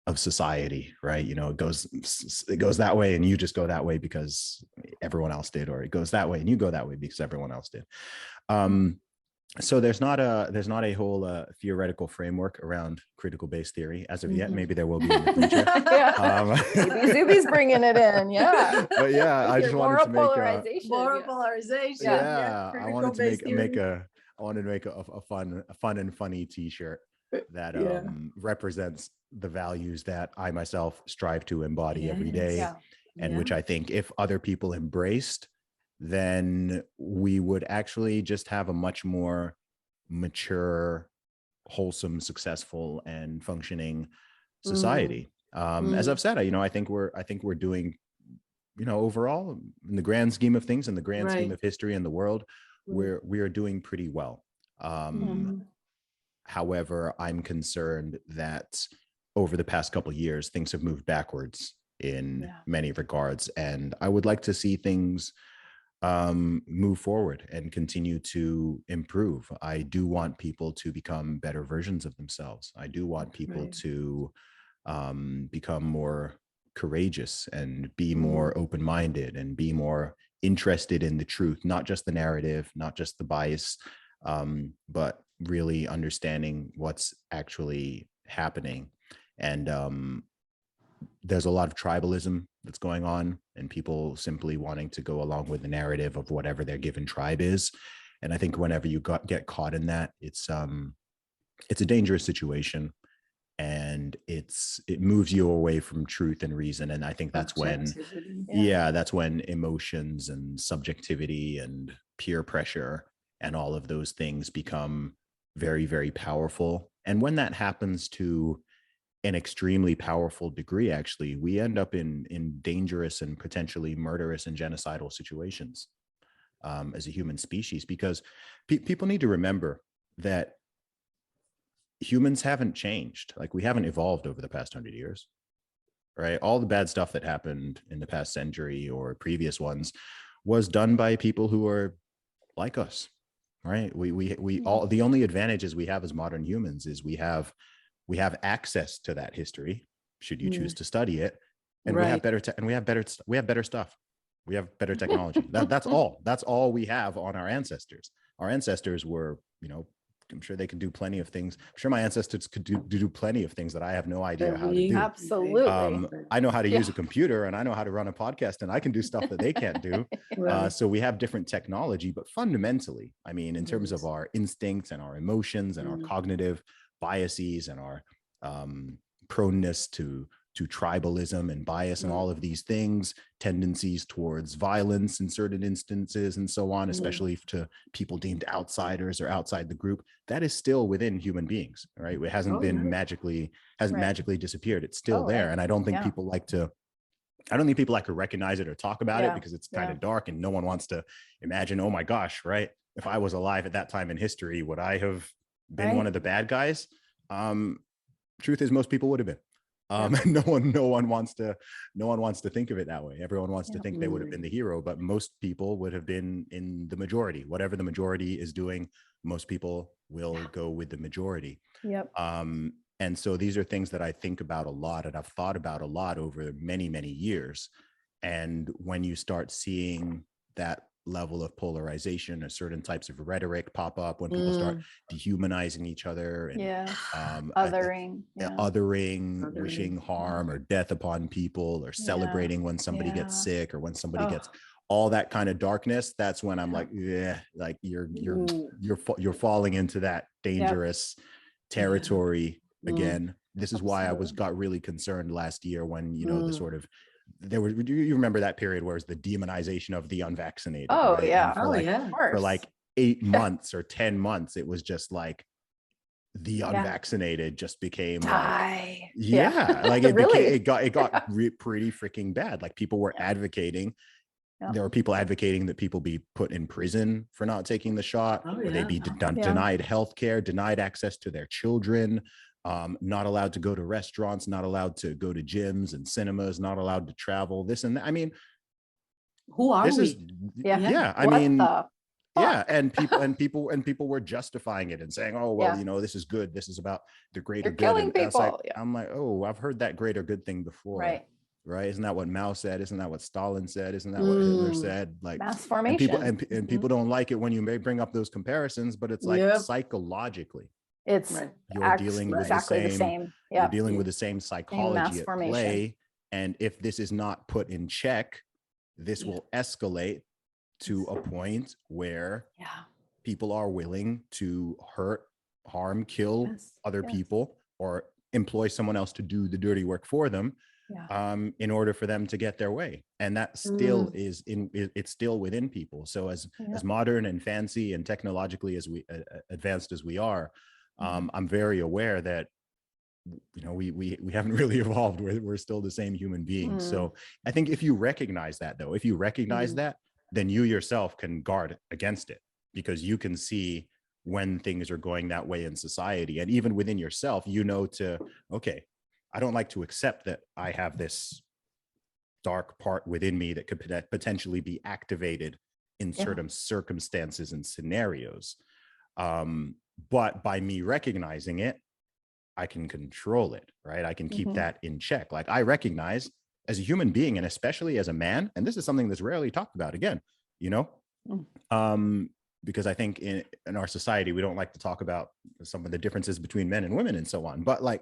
of society, right? It goes that way and you just go that way because everyone else did, or it goes that way and you go that way because everyone else did. So there's not a whole theoretical framework around critical base theory as of yet. Maybe there will be in the future. Maybe Zuby's bringing it in. But I just wanted to make polarization. I wanted to make a fun and funny t-shirt that represents the values that I myself strive to embody every day, and which I think if other people embraced, then we would actually just have a much more mature, wholesome, successful, and functioning society. As I've said, I think we're doing, overall, in the grand scheme of things, in the grand scheme of history and the world, we are doing pretty well. However, I'm concerned that over the past couple of years, things have moved backwards in many regards, and I would like to see things move forward and continue to improve. I do want people to become better versions of themselves. I do want people to become more courageous and be more open-minded and be more interested in the truth, not just the narrative, not just the bias, but really understanding what's actually happening. And there's a lot of tribalism that's going on, and people simply wanting to go along with the narrative of whatever their given tribe is. And I think whenever you get caught in that, it's a dangerous situation, and it moves you away from truth and reason. And I think that's when that's when emotions and subjectivity and peer pressure and all of those things become very, very powerful. And when that happens to an extremely powerful degree, actually, we end up in dangerous and potentially murderous and genocidal situations as a human species, because people need to remember that humans haven't changed. Like, we haven't evolved over the past 100 years, right? All the bad stuff that happened in the past century or previous ones was done by people who are like us, right? We all, the only advantages we have as modern humans is we have access to that history, should you choose to study it, and we have better we have better stuff. We have better technology. That's all we have on our ancestors. Our ancestors were, I'm sure they could do plenty of things. I'm sure my ancestors could do plenty of things that I have no idea how to do. Absolutely. I know how to use a computer, and I know how to run a podcast, and I can do stuff that they can't do. So we have different technology, but fundamentally, I mean, in terms of our instincts and our emotions and our cognitive biases and our proneness to tribalism and bias and all of these things, tendencies towards violence in certain instances and so on, especially to people deemed outsiders or outside the group, that is still within human beings, right? It hasn't been magically disappeared. It's still there. And I don't think people like to recognize it or talk about it, because it's kind of dark and no one wants to imagine, oh my gosh, right? If I was alive at that time in history, would I have been one of the bad guys? Truth is, most people would have been. No one wants to think of it that way. Everyone wants to think they would have been the hero, but most people would have been in the majority. Whatever the majority is doing, most people will go with the majority. And so these are things that I think about a lot, and I've thought about a lot over many, many years. And when you start seeing that level of polarization, or certain types of rhetoric pop up, when people start dehumanizing each other and othering, wishing harm or death upon people, or celebrating when somebody gets sick, or when somebody gets all that kind of darkness, that's when I'm like, like you're falling into that dangerous territory again. This is why I got really concerned last year when, the sort of, you remember that period where it's the demonization of the unvaccinated. For like 8 months or 10 months, it was just like the unvaccinated just became like, like it got pretty freaking bad. Like, people were advocating. There were people advocating that people be put in prison for not taking the shot, or they be denied healthcare, denied access to their children, not allowed to go to restaurants, not allowed to go to gyms and cinemas, not allowed to travel, this and that. I mean, who are we? And people were justifying it and saying, oh, well, this is good. This is about the greater good. Killing people. I'm like, oh, I've heard that greater good thing before. Right? Isn't that what Mao said? Isn't that what Stalin said? Isn't that what Hitler said? Like, mass formation. And people don't like it when you may bring up those comparisons, but it's like psychologically, it's you're dealing with exactly the same. You're dealing with the same psychology at play. And if this is not put in check, this will escalate to a point where people are willing to hurt, harm, kill other people, or employ someone else to do the dirty work for them, in order for them to get their way. And that still it's still within people. So as modern and fancy and technologically as we advanced as we are, I'm very aware that we haven't really evolved. We're still the same human beings. So I think if you recognize that, though, that, then you yourself can guard against it, because you can see when things are going that way in society. And even within yourself, okay, I don't like to accept that I have this dark part within me that could potentially be activated in certain circumstances and scenarios. But by me recognizing it, I can control it, right? I can keep that in check. Like, I recognize as a human being, and especially as a man, and this is something that's rarely talked about again, because I think in our society, we don't like to talk about some of the differences between men and women and so on. But like,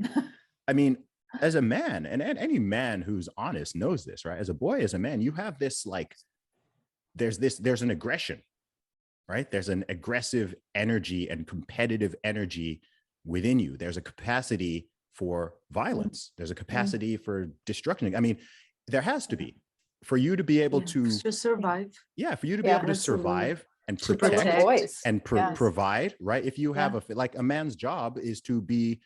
I mean, as a man, and any man who's honest knows this, right? As a boy, as a man, you have this, like, there's an aggression, right? There's an aggressive energy and competitive energy within you. There's a capacity for violence. There's a capacity for destruction. I mean, there has to be, for you to be able to survive. For you to be able to survive and protect and provide, right? If you have a man's job is to be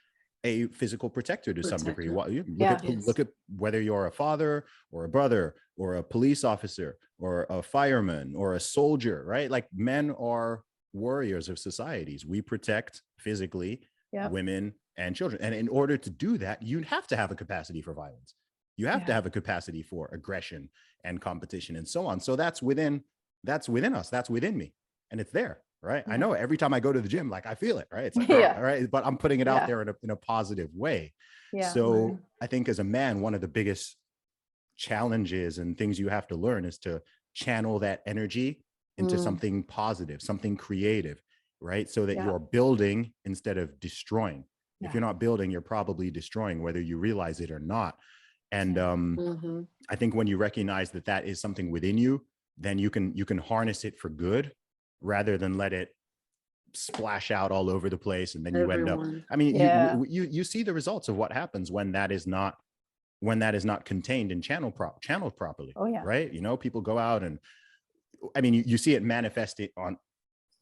a physical protector to some degree. Look at whether you're a father or a brother or a police officer or a fireman or a soldier, right? Like, men are warriors of societies. We protect physically, women, and children. And in order to do that, you have to have a capacity for violence. You have to have a capacity for aggression and competition and so on. So that's within us. That's within me. And it's there, right? I know every time I go to the gym, like I feel it, right? It's like, all right, but I'm putting it out there in a positive way. So I think as a man, one of the biggest challenges and things you have to learn is to channel that energy into something positive, something creative, right? So that you're building instead of destroying. If you're not building, you're probably destroying, whether you realize it or not. And I think when you recognize that that is something within you, then you can harness it for good rather than let it splash out all over the place. And then you end up, I mean, you see the results of what happens when that is not contained and channeled properly. Right? You know, people go out and, I mean, you see it manifested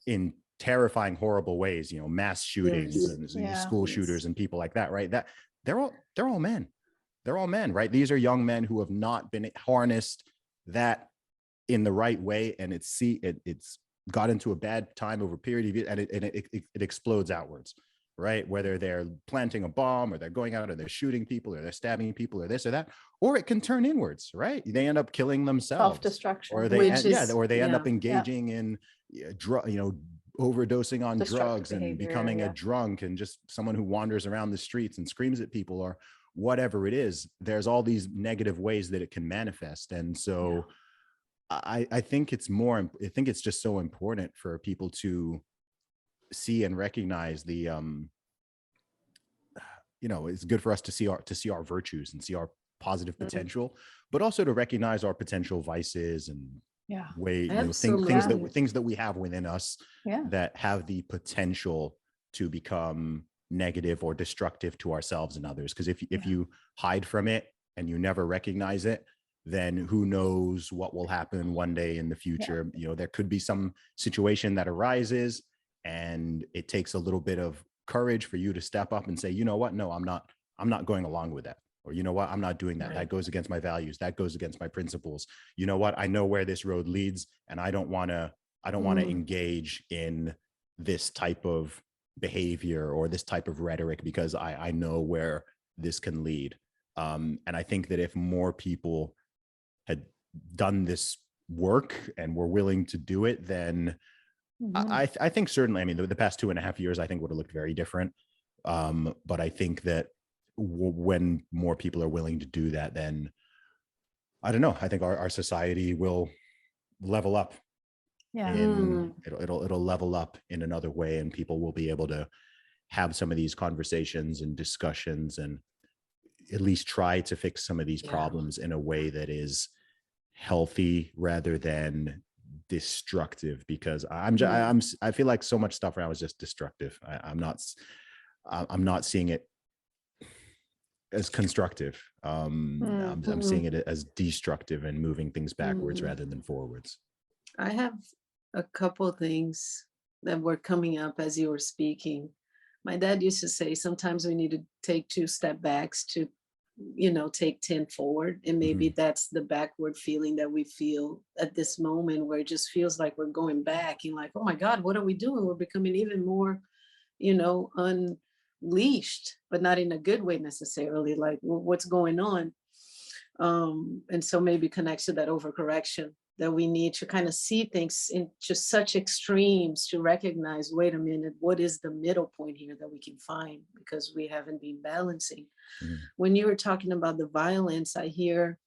in terrifying, horrible ways, you know, mass shootings and school shooters and people like that, right? That they're all men. They're all men, right? These are young men who have not been harnessed that in the right way, and it's got into a bad time over a period of years, and it explodes outwards, right? Whether they're planting a bomb or they're going out or they're shooting people or they're stabbing people or this or that, or it can turn inwards, right? They end up killing themselves, self-destruction, or they end up engaging in overdosing on drugs and becoming a drunk and just someone who wanders around the streets and screams at people or whatever it is. There's all these negative ways that it can manifest. And so I think it's just so important for people to see and recognize the, it's good for us to see our virtues and see our positive potential, but also to recognize our potential vices and things that we have within us that have the potential to become negative or destructive to ourselves and others. Because if you hide from it and you never recognize it, then who knows what will happen one day in the future. You know, there could be some situation that arises and it takes a little bit of courage for you to step up and say, you know what, no, I'm not going along with that. Or, you know what, I'm not doing that. That goes against my values. That goes against my principles. You know what, I know where this road leads, and I don't want to engage in this type of behavior or this type of rhetoric because I know where this can lead. And I think that if more people had done this work and were willing to do it, then I think certainly, I mean, the past 2.5 years, I think would have looked very different. But I think that when more people are willing to do that, then I don't know, I think our society will level up. It'll level up in another way, and people will be able to have some of these conversations and discussions and at least try to fix some of these problems in a way that is healthy rather than destructive, because I feel like so much stuff around was just destructive. I'm not seeing it as constructive. I'm seeing it as destructive and moving things backwards rather than forwards. I have a couple of things that were coming up as you were speaking. My dad used to say sometimes we need to take 2 step backs to, take 10 forward. And maybe that's the backward feeling that we feel at this moment, where it just feels like we're going back and like, oh my God, what are we doing? We're becoming even more, unleashed, but not in a good way necessarily. Like, what's going on? And so maybe connects to that overcorrection, that we need to kind of see things in just such extremes to recognize, wait a minute, what is the middle point here that we can find? Because we haven't been balancing. When you were talking about the violence, I hear,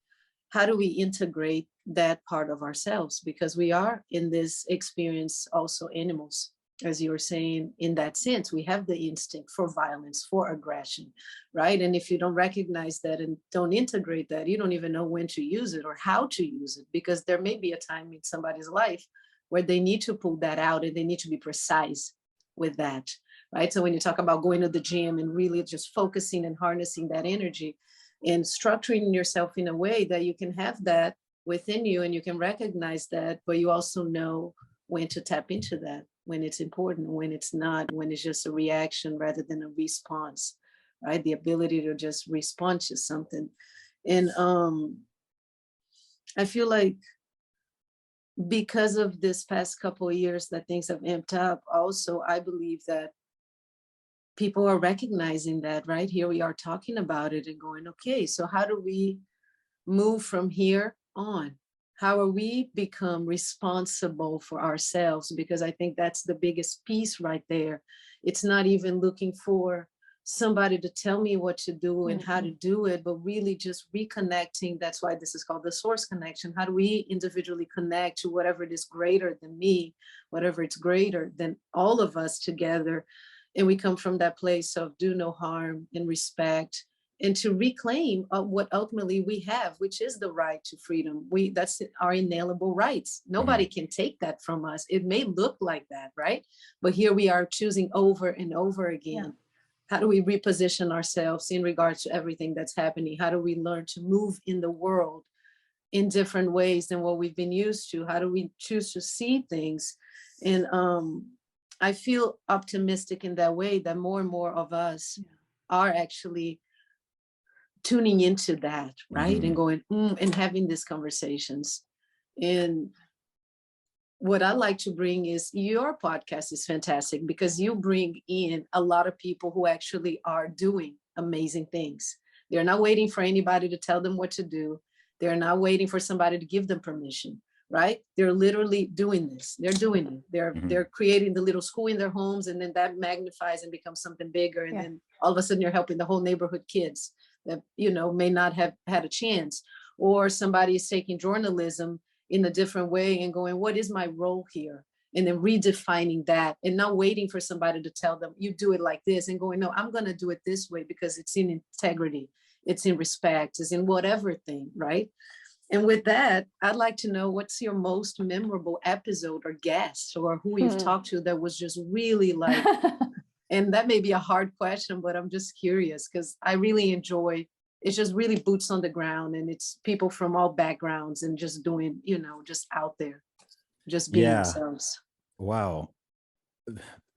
how do we integrate that part of ourselves? Because we are in this experience also animals, as you were saying. In that sense, we have the instinct for violence, for aggression, right? And if you don't recognize that and don't integrate that, you don't even know when to use it or how to use it, because there may be a time in somebody's life where they need to pull that out and they need to be precise with that, right? So when you talk about going to the gym and really just focusing and harnessing that energy and structuring yourself in a way that you can have that within you and you can recognize that, but you also know when to tap into that, when it's important, when it's not, when it's just a reaction rather than a response, right? The ability to just respond to something. And I feel like because of this past couple of years that things have amped up, also, I believe that people are recognizing that, right? Here we are talking about it and going, okay, so how do we move from here on? How are we become responsible for ourselves? Because I think that's the biggest piece right there. It's not even looking for somebody to tell me what to do and how to do it, but really just reconnecting. That's why this is called the source connection. How do we individually connect to whatever it is greater than me, whatever it's greater than all of us together? And we come from that place of do no harm and respect, and to reclaim what ultimately we have, which is the right to freedom. That's our inalienable rights. Nobody can take that from us. It may look like that, right? But here we are choosing over and over again. Yeah. How do we reposition ourselves in regards to everything that's happening? How do we learn to move in the world in different ways than what we've been used to? How do we choose to see things? And I feel optimistic in that way, that more and more of us are actually tuning into that, right? And going, and having these conversations. And what I like to bring is, your podcast is fantastic because you bring in a lot of people who actually are doing amazing things. They're not waiting for anybody to tell them what to do. They're not waiting for somebody to give them permission, right? They're literally doing this. They're doing it. They're creating the little school in their homes, and then that magnifies and becomes something bigger. And then all of a sudden you're helping the whole neighborhood kids that, you know, may not have had a chance. Or somebody is taking journalism in a different way and going, what is my role here? And then redefining that, and not waiting for somebody to tell them, you do it like this, and going, no, I'm going to do it this way because it's in integrity, it's in respect, it's in whatever thing, right? And with that, I'd like to know, what's your most memorable episode or guest or who you've talked to that was just really like, and that may be a hard question, but I'm just curious because I really enjoy, it's just really boots on the ground, and it's people from all backgrounds and just doing, you know, just out there, just being themselves. Wow.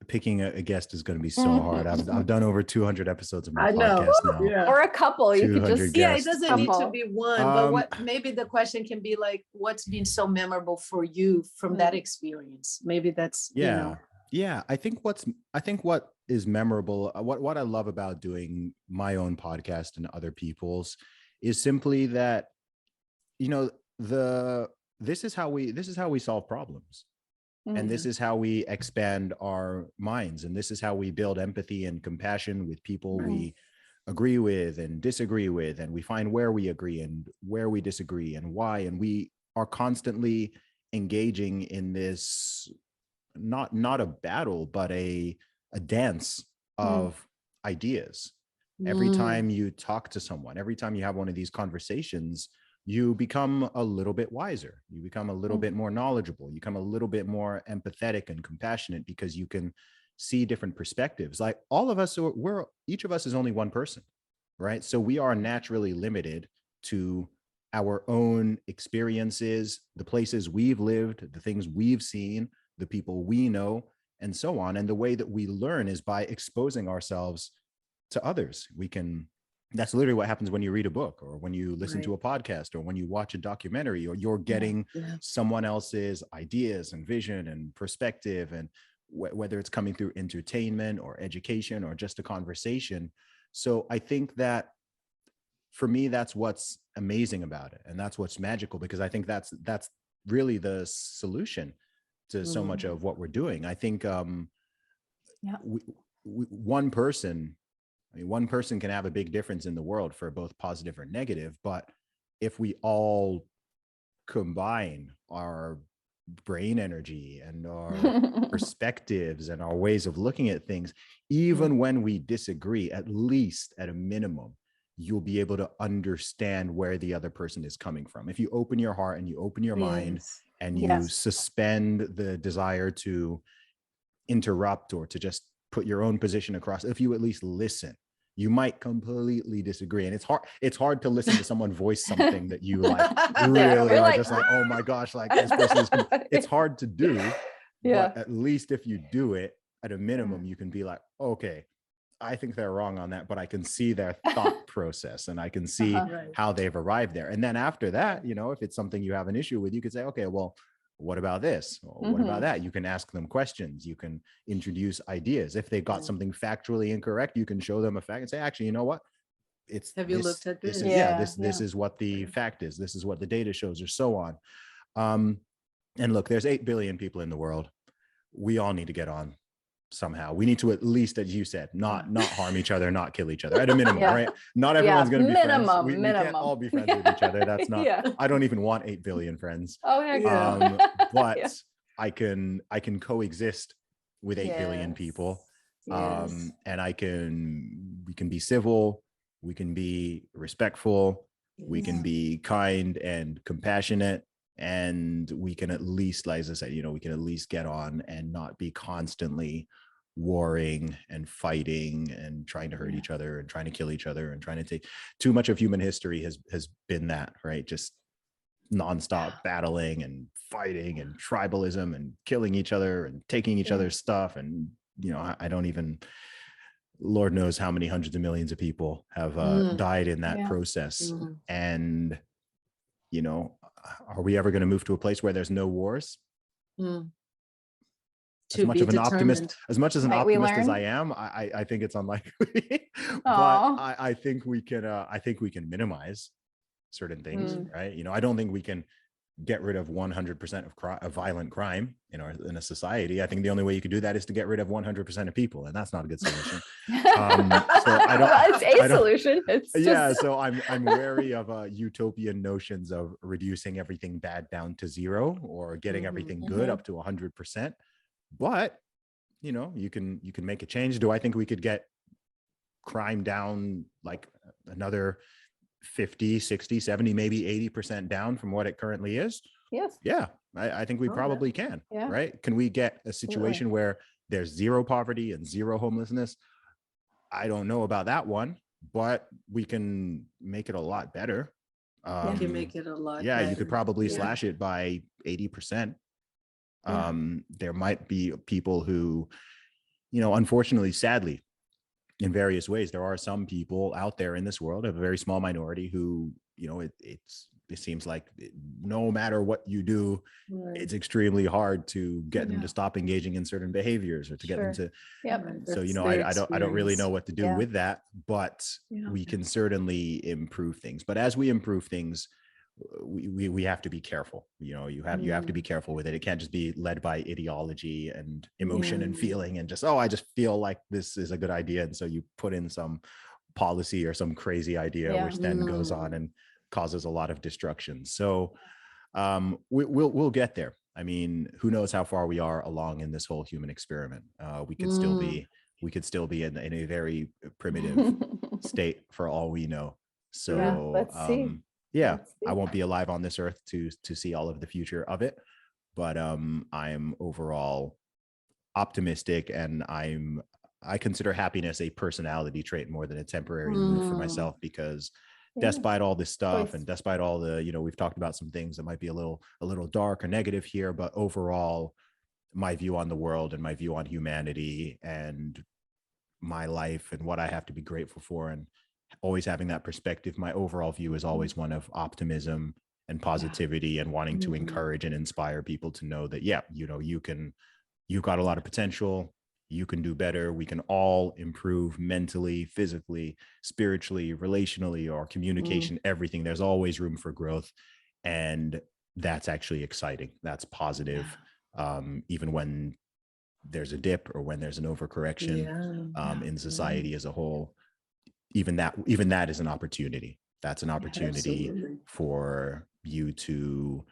Picking a guest is going to be so hard. I've done over 200 episodes of my podcast now. Yeah. Or a couple. You could just, guests. It doesn't need to be one, but what, maybe the question can be like, what's been so memorable for you from that experience? Maybe that's, you know. Yeah, I think what is memorable, what I love about doing my own podcast and other people's is simply that, you know, this is how we solve problems. And this is how we expand our minds. And this is how we build empathy and compassion with people we agree with and disagree with. And we find where we agree and where we disagree and why. And we are constantly engaging in this, not a battle, but a dance of ideas. Every time you talk to someone, every time you have one of these conversations, you become a little bit wiser. You become a little bit more knowledgeable. You become a little bit more empathetic and compassionate because you can see different perspectives. Like all of us, each of us is only one person, right? So we are naturally limited to our own experiences, the places we've lived, the things we've seen, the people we know, and so on. And the way that we learn is by exposing ourselves to others. That's literally what happens when you read a book or when you listen to a podcast or when you watch a documentary, or you're getting someone else's ideas and vision and perspective, and whether it's coming through entertainment or education or just a conversation. So I think that for me, that's what's amazing about it. And that's what's magical, because I think that's really the solution to so much of what we're doing. I think one person can have a big difference in the world for both positive or negative. But if we all combine our brain energy and our perspectives and our ways of looking at things, even when we disagree, at least at a minimum, you'll be able to understand where the other person is coming from. If you open your heart and you open your mind and you suspend the desire to interrupt or to just put your own position across, if you at least listen, you might completely disagree. And it's hard to listen to someone voice something that you like really are just like, oh my gosh, like this person is, it's hard to do. But at least if you do it, at a minimum, you can be like, okay, I think they're wrong on that, but I can see their thought process and I can see how they've arrived there. And then after that, you know, if it's something you have an issue with, you could say, okay, well, what about this? Or what about that? You can ask them questions. You can introduce ideas. If they got something factually incorrect, you can show them a fact and say, actually, you know what? Have you looked at this? This is what the fact is. This is what the data shows, or so on. And look, there's 8 billion people in the world. We all need to get on somehow. We need to, at least, as you said, not harm each other, not kill each other at a minimum, right? Not everyone's going to be friends. We can't all be friends with each other. That's not, I don't even want 8 billion friends. Oh, heck yeah. But I can coexist with 8 billion people. And we can be civil, we can be respectful, we can be kind and compassionate, and we can at least, like as I said, we can at least get on and not be constantly warring and fighting and trying to hurt each other and trying to kill each other and trying to take. Too much of human history has been that, right? Just nonstop battling and fighting and tribalism and killing each other and taking each other's stuff. And I don't even, Lord knows how many hundreds of millions of people have died in that process. And are we ever going to move to a place where there's no wars? As much as an optimist as I am, I think it's unlikely. But I think we can minimize certain things, right? I don't think we can get rid of 100% of violent crime in a society. I think the only way you could do that is to get rid of 100% of people, and that's not a good solution. Solution. So I'm wary of utopian notions of reducing everything bad down to zero or getting everything good up to 100%. But you can make a change. Do I think we could get crime down like another 50, 60, 70, maybe 80% down from what it currently is? Yes. Yeah, I think we probably can, right? Can we get a situation where there's zero poverty and zero homelessness? I don't know about that one, but we can make it a lot better. You can make it a lot better. You could probably slash it by 80%. There might be people who, unfortunately, sadly, in various ways, there are some people out there in this world, a very small minority, who, it seems like no matter what you do, it's extremely hard to get them to stop engaging in certain behaviors or to get them to. So, I don't really know what to do with that, but we can certainly improve things. But as we improve things, we have to be careful. You have to be careful with it. It can't just be led by ideology and emotion and feeling and just, I just feel like this is a good idea, and so you put in some policy or some crazy idea which then goes on and causes a lot of destruction. So we'll get there. I mean, who knows how far we are along in this whole human experiment? We could still be in a very primitive state for all we know. So let's see. I won't be alive on this earth to see all of the future of it, but I'm overall optimistic, and I consider happiness a personality trait more than a temporary mood for myself, because despite all this stuff and despite all the, we've talked about some things that might be a little dark or negative here, but overall, my view on the world and my view on humanity and my life and what I have to be grateful for, and always having that perspective, my overall view is always one of optimism and positivity and wanting to encourage and inspire people to know that, you've got a lot of potential. You can do better. We can all improve mentally, physically, spiritually, relationally, or communication, everything. There's always room for growth. And that's actually exciting. That's positive. Even when there's a dip or when there's an overcorrection in society as a whole, even that is an opportunity. That's an opportunity for you to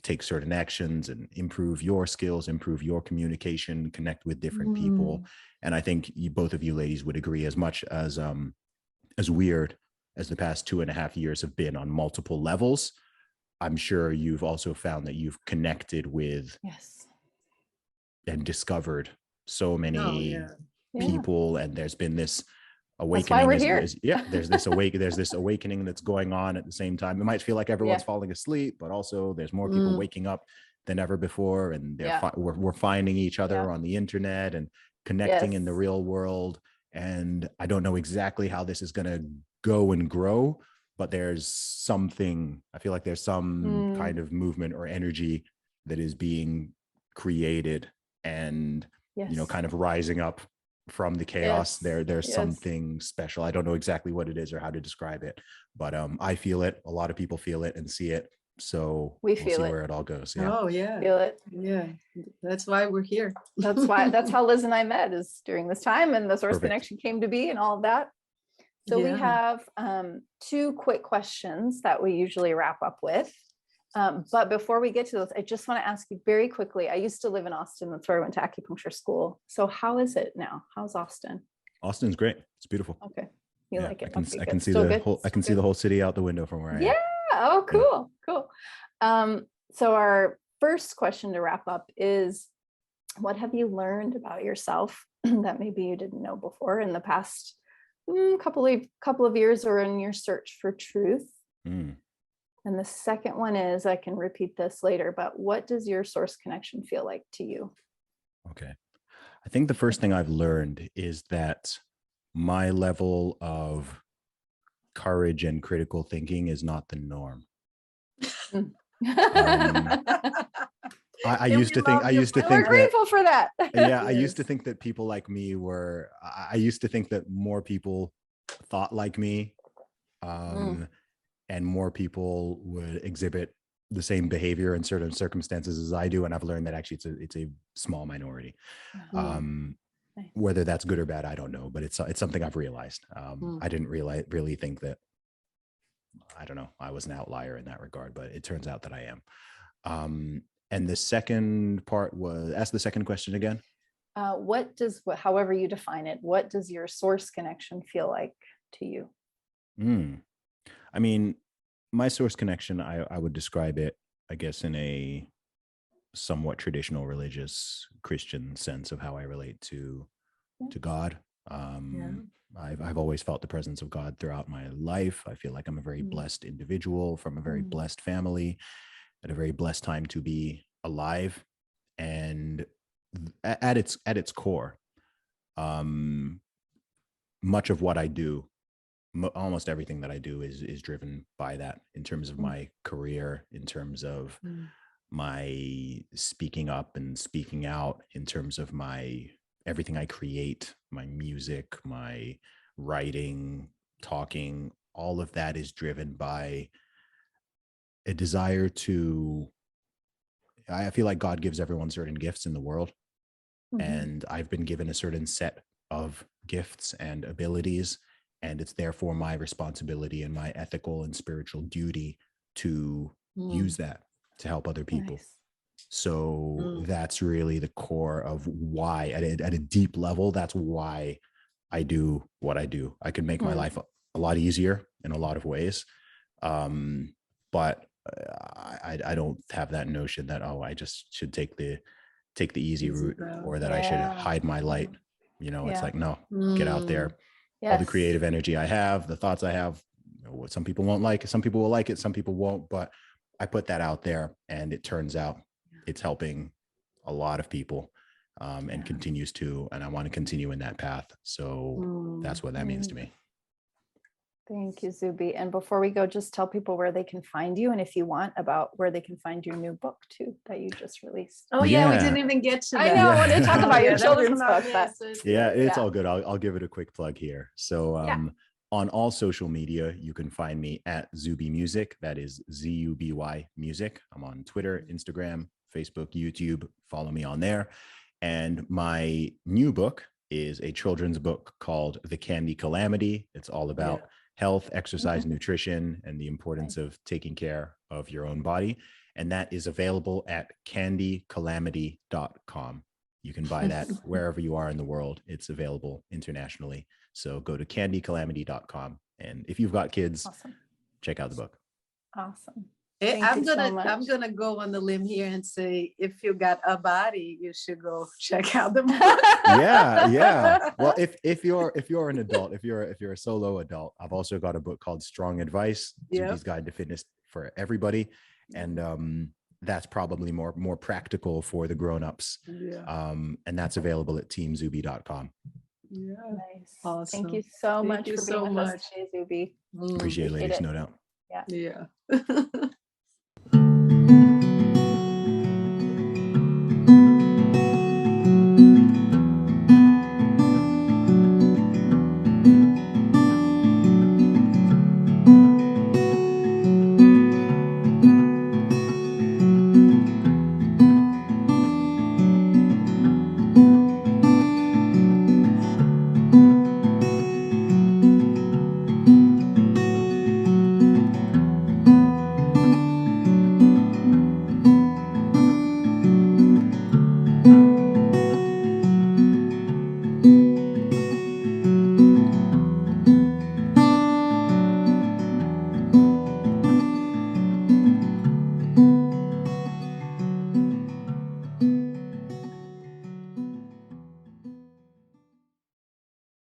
take certain actions and improve your skills, improve your communication, connect with different people. And I think both of you ladies would agree, as much as weird as the past 2.5 years have been on multiple levels, I'm sure you've also found that you've connected with and discovered so many people, and there's been this awakening. There's this awakening that's going on at the same time. It might feel like everyone's falling asleep, but also there's more people waking up than ever before, and we're finding each other on the internet and connecting in the real world. And I don't know exactly how this is going to go and grow, but I feel like there's some kind of movement or energy that is being created and, Yes. kind of rising up from the chaos. Yes. There's Yes. something special. I don't know exactly what it is or how to describe it, but I feel it. A lot of people feel it and see it. So We we'll feel see it. where it all goes. Yeah. Oh yeah. Feel it. Yeah. That's why we're here. That's how Liz and I met, is during this time, and the Source Perfect. Connection came to be and all of that. So we have 2 quick questions that we usually wrap up with. But before we get to those, I just want to ask you very quickly. I used to live in Austin. That's where I went to acupuncture school. So how is it now? How's Austin? Austin's great. It's beautiful. Okay. You like it? I can see the whole. I can see the whole city out the window from where I am. Yeah. Oh, cool. Cool. So our first question to wrap up is, what have you learned about yourself that maybe you didn't know before in the past couple of years, or in your search for truth? And the second one is, I can repeat this later, but what does your source connection feel like to you? Okay. I think the first thing I've learned is that my level of courage and critical thinking is not the norm. I used to think we're grateful for that. Yeah, I used to think that people like me were, I used to think that more people thought like me, and more people would exhibit the same behavior in certain circumstances as I do. And I've learned that actually it's a small minority. Whether that's good or bad, I don't know, but it's something I've realized. I didn't really think that, I don't know, I was an outlier in that regard, but it turns out that I am. And the second part was, ask the second question again. However you define it, what does your source connection feel like to you? I mean, my source connection, I would describe it, I guess, in a somewhat traditional religious Christian sense of how I relate to God. I've always felt the presence of God throughout my life. I feel like I'm a very blessed individual from a very blessed family, at a very blessed time to be alive. And at its core, much of what I do, almost everything that I do is driven by that, in terms of my career, in terms of my speaking up and speaking out, in terms of my everything I create, my music, my writing, talking, all of that is driven by a desire to, I feel like God gives everyone certain gifts in the world. And I've been given a certain set of gifts and abilities, and it's therefore my responsibility and my ethical and spiritual duty to use that to help other people. Nice. So that's really the core of why, at a deep level, that's why I do what I do. I can make my life a lot easier in a lot of ways. But I don't have that notion that, I just should take the easy route, or that I should hide my light. It's like, no, get out there. Yes. All the creative energy I have, the thoughts I have, what some people won't like, some people will like it, some people won't, but I put that out there, and it turns out it's helping a lot of people, and continues to, and I want to continue in that path. So that's what that means to me. Thank you, Zuby. And before we go, just tell people where they can find you, and if you want, about where they can find your new book too, that you just released. Oh yeah, we didn't even get to that. I know, I want to talk about your children's book. It's all good. I'll give it a quick plug here. So on all social media, you can find me at Zuby Music. That is ZUBY Music. I'm on Twitter, Instagram, Facebook, YouTube. Follow me on there. And my new book is a children's book called The Candy Calamity. It's all about health, exercise, nutrition, and the importance of taking care of your own body. And that is available at candycalamity.com. You can buy that wherever you are in the world. It's available internationally. So go to candycalamity.com. And if you've got kids, check out the book. Awesome. I'm gonna go on the limb here and say, if you got a body, you should go check out the book. Yeah. Well, if you're an adult, if you're a solo adult, I've also got a book called Strong Advice, Zuby's Guide to Fitness for Everybody, and that's probably more practical for the grown-ups. And that's available at teamzuby.com. Yeah, nice. Awesome. Thank you so much for being with us today, Zuby. Appreciate it, ladies. No doubt. Yeah.